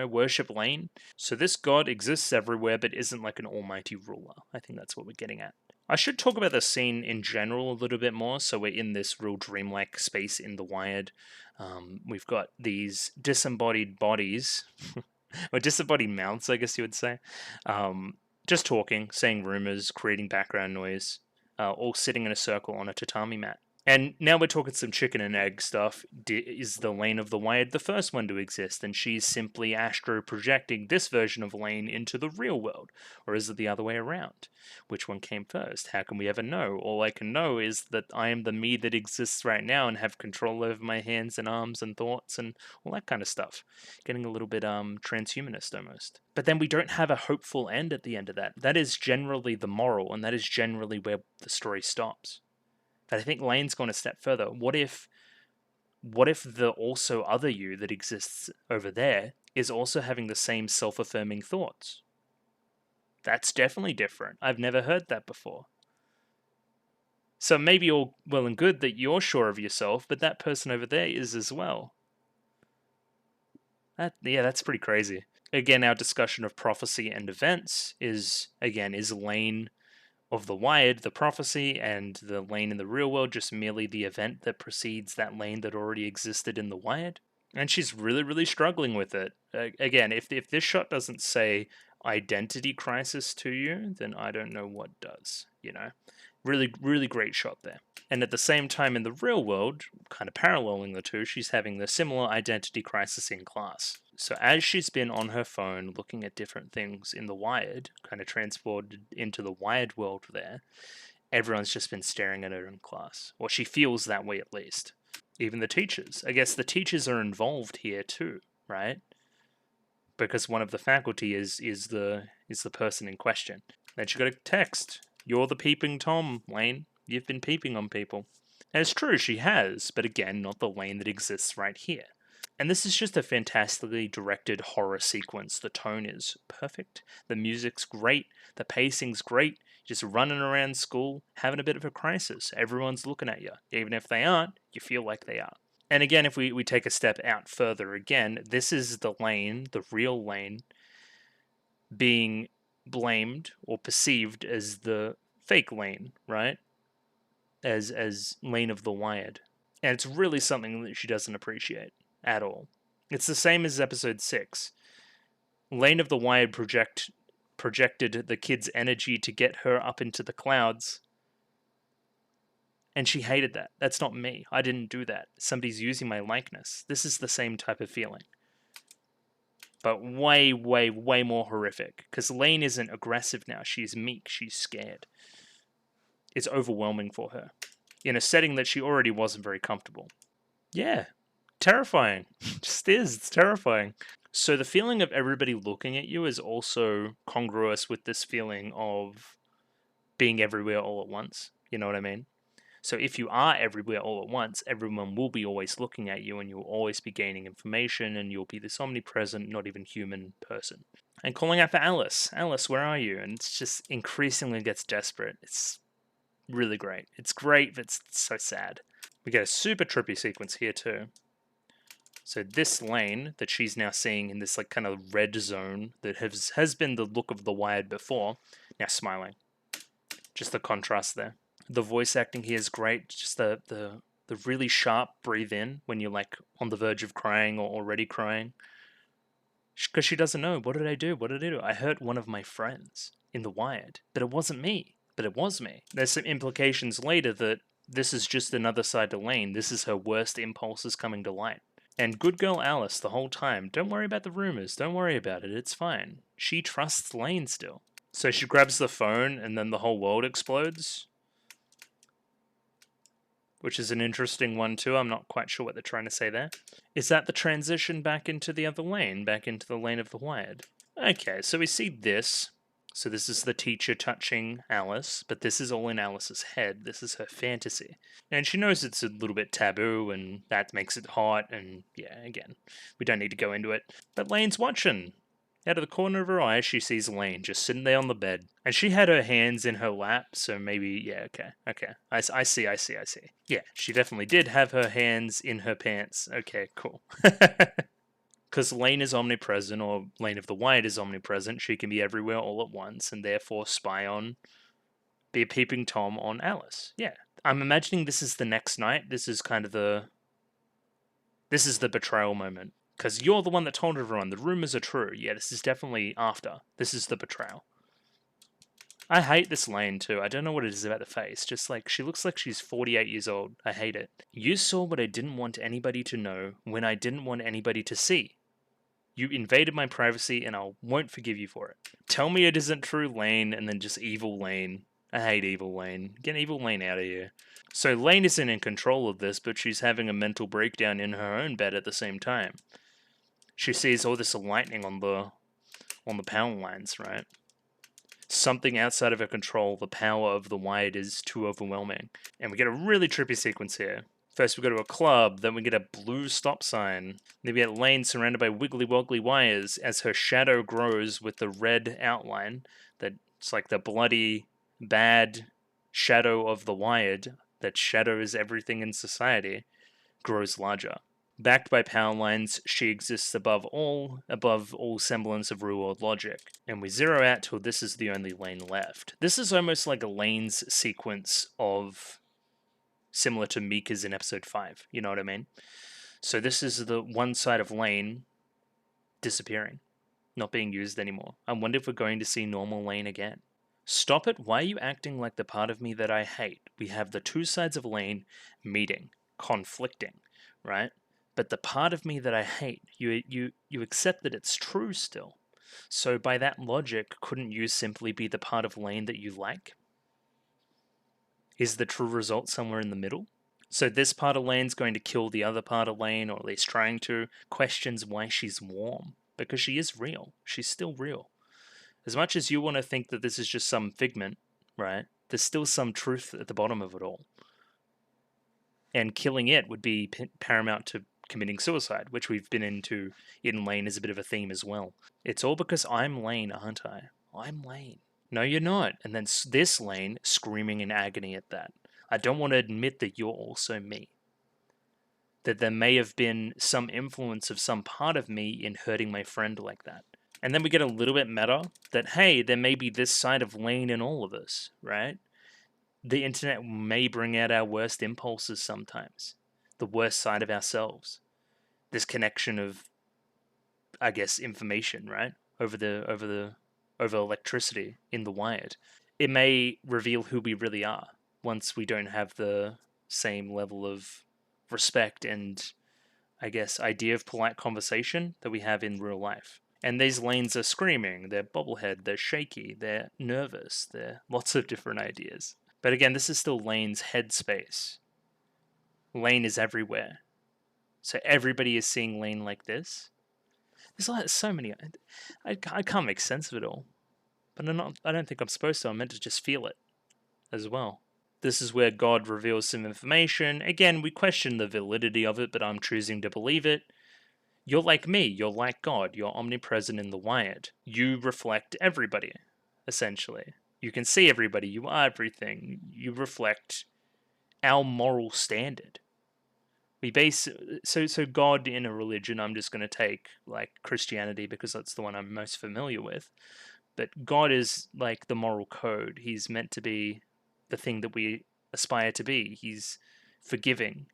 worship Lain? So this God exists everywhere, but isn't like an almighty ruler. I think that's what we're getting at. I should talk about the scene in general a little bit more. So we're in this real dreamlike space in the wired. We've got these disembodied bodies, or disembodied mouths, I guess you would say, just talking, saying rumors, creating background noise, all sitting in a circle on a tatami mat. And now we're talking some chicken and egg stuff. Is the Lain of the Wired the first one to exist, and she's simply astro projecting this version of Lain into the real world? Or is it the other way around? Which one came first? How can we ever know? All I can know is that I am the me that exists right now and have control over my hands and arms and thoughts and all that kind of stuff. Getting a little bit transhumanist almost. But then we don't have a hopeful end at the end of that. That is generally the moral, and that is generally where the story stops. But I think Lain's gone a step further. What if the also other you that exists over there is also having the same self-affirming thoughts? That's definitely different. I've never heard that before. So maybe all well and good that you're sure of yourself, but that person over there is as well. That's pretty crazy. Again, our discussion of prophecy and events is Lain of the Wired, the prophecy, and the Lain in the real world just merely the event that precedes that Lain that already existed in the Wired. And she's really, really struggling with it. Again, if this shot doesn't say identity crisis to you, then I don't know what does, Really, really great shot there. And at the same time, in the real world, kind of paralleling the two, she's having the similar identity crisis in class. So as she's been on her phone looking at different things in the Wired, kind of transported into the Wired world there, everyone's just been staring at her in class. Or she feels that way at least. Even the teachers. I guess the teachers are involved here too, right? Because one of the faculty is the person in question. Then she got a text. You're the peeping Tom, Lain. You've been peeping on people. And it's true, she has, but again, not the Lain that exists right here. And this is just a fantastically directed horror sequence. The tone is perfect. The music's great. The pacing's great. Just running around school, having a bit of a crisis. Everyone's looking at you. Even if they aren't, you feel like they are. And again, if we take a step out further again, this is the Lain, the real Lain, being blamed or perceived as the fake Lain, right? As Lain of the Wired. And it's really something that she doesn't appreciate at all. It's the same as episode 6. Lain of the Wired projected the kid's energy to get her up into the clouds. And she hated that. That's not me. I didn't do that. Somebody's using my likeness. This is the same type of feeling. But way, way, way more horrific. Because Lain isn't aggressive now. She's meek. She's scared. It's overwhelming for her. In a setting that she already wasn't very comfortable. Yeah. Terrifying. Just is. It's terrifying. So the feeling of everybody looking at you is also congruous with this feeling of being everywhere all at once. You know what I mean? So if you are everywhere all at once, everyone will be always looking at you and you'll always be gaining information and you'll be this omnipresent, not even human person. And calling out for Alice. Alice, where are you? And it's just increasingly gets desperate. It's really great. It's great, but it's so sad. We get a super trippy sequence here too. So this Lain that she's now seeing in this like kind of red zone that has been the look of the Wired before, now smiling. Just the contrast there. The voice acting here is great. Just the really sharp breathe in when you're like on the verge of crying or already crying. Because she doesn't know, what did I do? What did I do? I hurt one of my friends in the Wired, but it wasn't me. But it was me. There's some implications later that this is just another side to Lain. This is her worst impulses coming to light. And good girl Alice the whole time. Don't worry about the rumors. Don't worry about it. It's fine. She trusts Lain still. So she grabs the phone and then the whole world explodes. Which is an interesting one too. I'm not quite sure what they're trying to say there. Is that the transition back into the other Lain? Back into the Lain of the Wired? Okay, so we see this. So this is the teacher touching Alice, but this is all in Alice's head. This is her fantasy. And she knows it's a little bit taboo, and that makes it hot, and yeah, again, we don't need to go into it. But Lain's watching. Out of the corner of her eye, she sees Lain just sitting there on the bed. And she had her hands in her lap, so maybe, yeah, okay. I see. Yeah, she definitely did have her hands in her pants. Okay, cool. Because Lain is omnipresent, or Lain of the Wired is omnipresent, she can be everywhere all at once, and therefore be a peeping Tom on Alice. Yeah. I'm imagining this is the next night. This is kind of this is the betrayal moment. Because you're the one that told everyone the rumors are true. Yeah, this is definitely after. This is the betrayal. I hate this Lain too. I don't know what it is about the face. Just like, she looks like she's 48 years old. I hate it. You saw what I didn't want anybody to know when I didn't want anybody to see. You invaded my privacy and I won't forgive you for it. Tell me it isn't true, Lain, and then just evil Lain. I hate evil Lain. Get evil Lain out of here. So Lain isn't in control of this, but she's having a mental breakdown in her own bed at the same time. She sees all this lightning on the power lines, right? Something outside of her control, the power of the Wired is too overwhelming. And we get a really trippy sequence here. First we go to a club, then we get a blue stop sign. Then we get Lain surrounded by wiggly woggly wires as her shadow grows with the red outline. That's like the bloody, bad shadow of the Wired that shadows everything in society grows larger. Backed by power lines, she exists above all semblance of real-world logic. And we zero out till this is the only Lain left. This is almost like a Lain's sequence of similar to Mika's in episode 5, you know what I mean? So this is the one side of Lain disappearing, not being used anymore. I wonder if we're going to see normal Lain again. Stop it, why are you acting like the part of me that I hate? We have the two sides of Lain meeting, conflicting, right? But the part of me that I hate, you accept that it's true still. So by that logic, couldn't you simply be the part of Lain that you like? Is the true result somewhere in the middle? So this part of Lain's going to kill the other part of Lain, or at least trying to, questions why she's warm. Because she is real. She's still real. As much as you want to think that this is just some figment, right? There's still some truth at the bottom of it all. And killing it would be paramount to committing suicide, which we've been into in Lain as a bit of a theme as well. It's all because I'm Lain, aren't I? I'm Lain. No, you're not. And then this Lain screaming in agony at that. I don't want to admit that you're also me. that there may have been some influence of some part of me in hurting my friend like that. And then we get a little bit meta that, hey, there may be this side of Lain in all of us, right? The internet may bring out our worst impulses sometimes, the worst side of ourselves. This connection of, I guess, information, right? Over electricity in the wired. It may reveal who we really are once we don't have the same level of respect and, I guess, idea of polite conversation that we have in real life. And these lanes are screaming, they're bobblehead, they're shaky, they're nervous, they're lots of different ideas. But again, this is still Lane's headspace. Lain is everywhere. So everybody is seeing Lain like this. There's like so many. I can't make sense of it all. But I don't think I'm supposed to. I'm meant to just feel it as well. This is where God reveals some information. Again, we question the validity of it, but I'm choosing to believe it. You're like me. You're like God. You're omnipresent in the wired. You reflect everybody, essentially. You can see everybody. You are everything. You reflect our moral standard. We base so God in a religion. I'm just going to take like Christianity because that's the one I'm most familiar with. But God is like the moral code. He's meant to be the thing that we aspire to be. He's forgiving.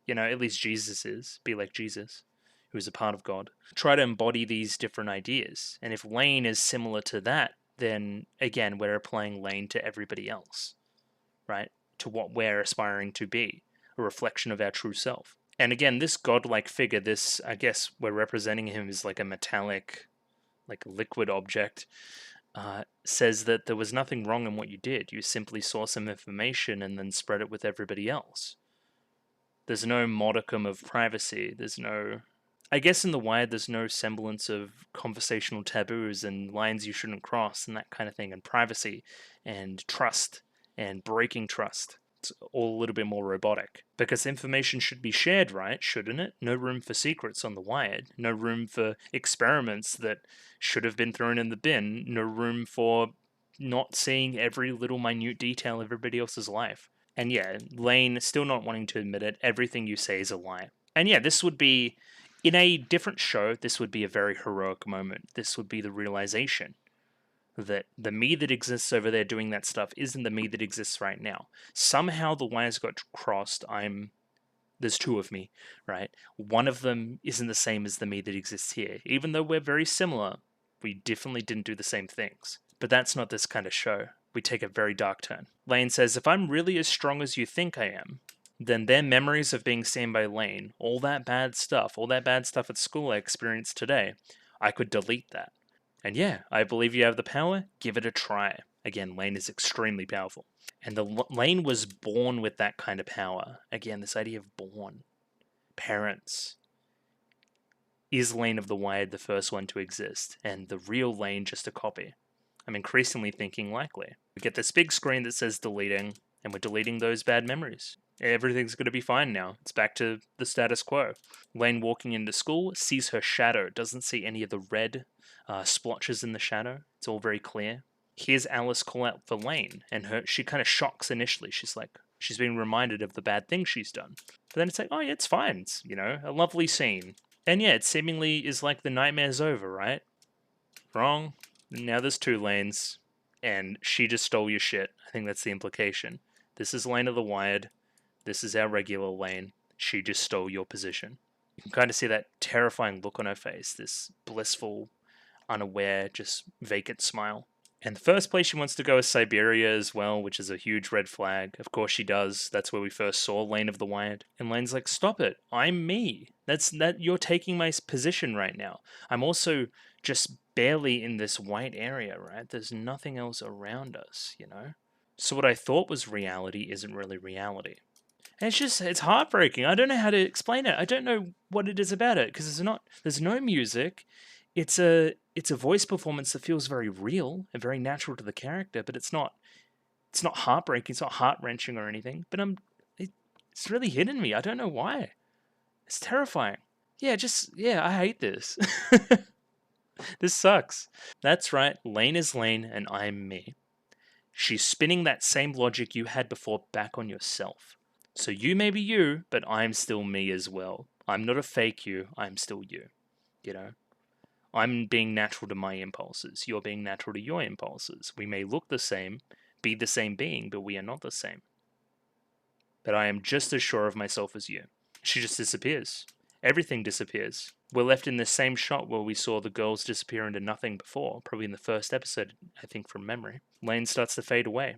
At least Jesus is. Be like Jesus, who is a part of God. Try to embody these different ideas. And if Lain is similar to that, then again, we're applying Lain to everybody else, right? To what we're aspiring to be, a reflection of our true self. And again, this godlike figure, this, I guess we're representing him as like a metallic, like liquid object, says that there was nothing wrong in what you did. You simply saw some information and then spread it with everybody else. There's no modicum of privacy. There's no... I guess in the wired, there's no semblance of conversational taboos and lines you shouldn't cross and that kind of thing, and privacy and trust and breaking trust. It's all a little bit more robotic. Because information should be shared, right? Shouldn't it? No room for secrets on the wired. No room for experiments that should have been thrown in the bin. No room for not seeing every little minute detail of everybody else's life. And yeah, Lain, still not wanting to admit it, everything you say is a lie. And yeah, this would be, in a different show, this would be a very heroic moment. This would be the realization that the me that exists over there doing that stuff isn't the me that exists right now. Somehow the wires got crossed. There's two of me, right? One of them isn't the same as the me that exists here. Even though we're very similar, we definitely didn't do the same things. But that's not this kind of show. We take a very dark turn. Lain says, if I'm really as strong as you think I am, then their memories of being seen by Lain, all that bad stuff at school I experienced today, I could delete that. And yeah, I believe you have the power. Give it a try. Again, Lain is extremely powerful. And Lain was born with that kind of power. Again, this idea of born. Parents. Is Lain of the Wired the first one to exist? And the real Lain just a copy? I'm increasingly thinking likely. We get this big screen that says deleting, and we're deleting those bad memories. Everything's going to be fine now. It's back to the status quo. Lain walking into school sees her shadow, doesn't see any of the red splotches in the shadow. It's all very clear. Here's Alice call out for Lain, and she kind of shocks initially. She's being reminded of the bad things she's done. But then it's like, oh yeah, it's fine. It's, a lovely scene. And yeah, it seemingly is like the nightmare's over, right? Wrong. Now there's two Lains, and she just stole your shit. I think that's the implication. This is Lain of the Wired. This is our regular Lain. She just stole your position. You can kind of see that terrifying look on her face, this blissful, unaware, just vacant smile. And the first place she wants to go is Siberia as well, which is a huge red flag. Of course she does. That's where we first saw Lain of the Wired. And Lain's like, stop it. I'm me. You're taking my position right now. I'm also just barely in this white area, right? There's nothing else around us, So what I thought was reality isn't really reality. And it's heartbreaking. I don't know how to explain it. I don't know what it is about it, because there's no music. It's a voice performance that feels very real and very natural to the character, but it's not heartbreaking, it's not heart-wrenching or anything, but it's really hitting me. I don't know why. It's terrifying. Yeah, I hate this. This sucks. That's right, Lain is Lain and I'm me. She's spinning that same logic you had before back on yourself. So you may be you, but I'm still me as well. I'm not a fake you, I'm still you. You know? I'm being natural to my impulses. You're being natural to your impulses. We may look the same, be the same being, but we are not the same. But I am just as sure of myself as you. She just disappears. Everything disappears. We're left in the same shot where we saw the girls disappear into nothing before, probably in the first episode, I think, from memory. Lain starts to fade away.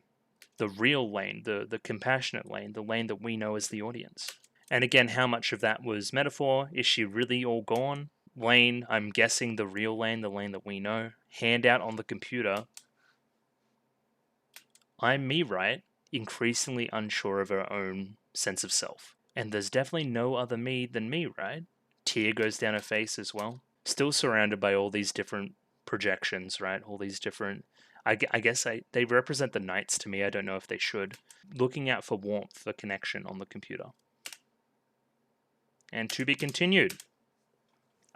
The real Lain, the compassionate Lain, the Lain that we know as the audience. And again, how much of that was metaphor? Is she really all gone? Lain, I'm guessing the real Lain, the Lain that we know, hand out on the computer. I'm me, right? Increasingly unsure of her own sense of self. And there's definitely no other me than me, right? Tear goes down her face as well. Still surrounded by all these different projections, right? All these different... I guess they represent the knights to me. I don't know if they should. Looking out for warmth, for connection on the computer. And to be continued.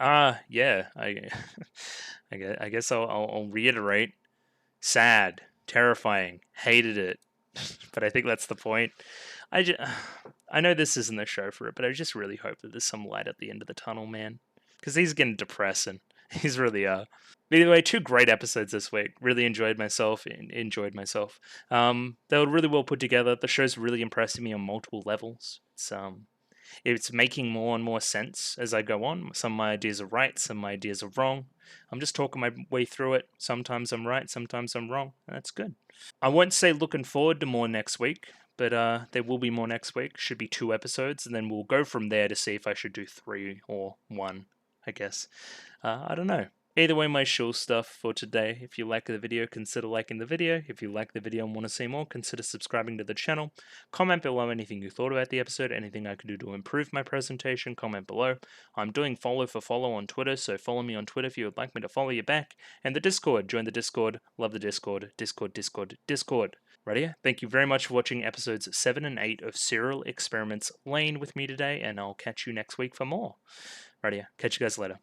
Yeah. I guess I'll reiterate. Sad, terrifying, hated it. But I think that's the point. I know this isn't the show for it, but I just really hope that there's some light at the end of the tunnel, man. Because he's getting depressing. He's really But anyway, 2 great episodes this week. Really enjoyed myself. They were really well put together. The show's really impressing me on multiple levels. It's making more and more sense as I go on. Some of my ideas are right, some of my ideas are wrong. I'm just talking my way through it. Sometimes I'm right, sometimes I'm wrong. That's good. I won't say looking forward to more next week, but there will be more next week. Should be 2 episodes, and then we'll go from there to see if I should do 3 or 1, I guess. I don't know. Either way, my shill stuff for today. If you like the video, consider liking the video. If you like the video and want to see more, consider subscribing to the channel. Comment below anything you thought about the episode, anything I could do to improve my presentation, comment below. I'm doing follow for follow on Twitter, so follow me on Twitter if you would like me to follow you back. And the Discord, join the Discord, love the Discord, Discord. Rightio, thank you very much for watching episodes 7 and 8 of Serial Experiments Lain with me today, and I'll catch you next week for more. Rightio, catch you guys later.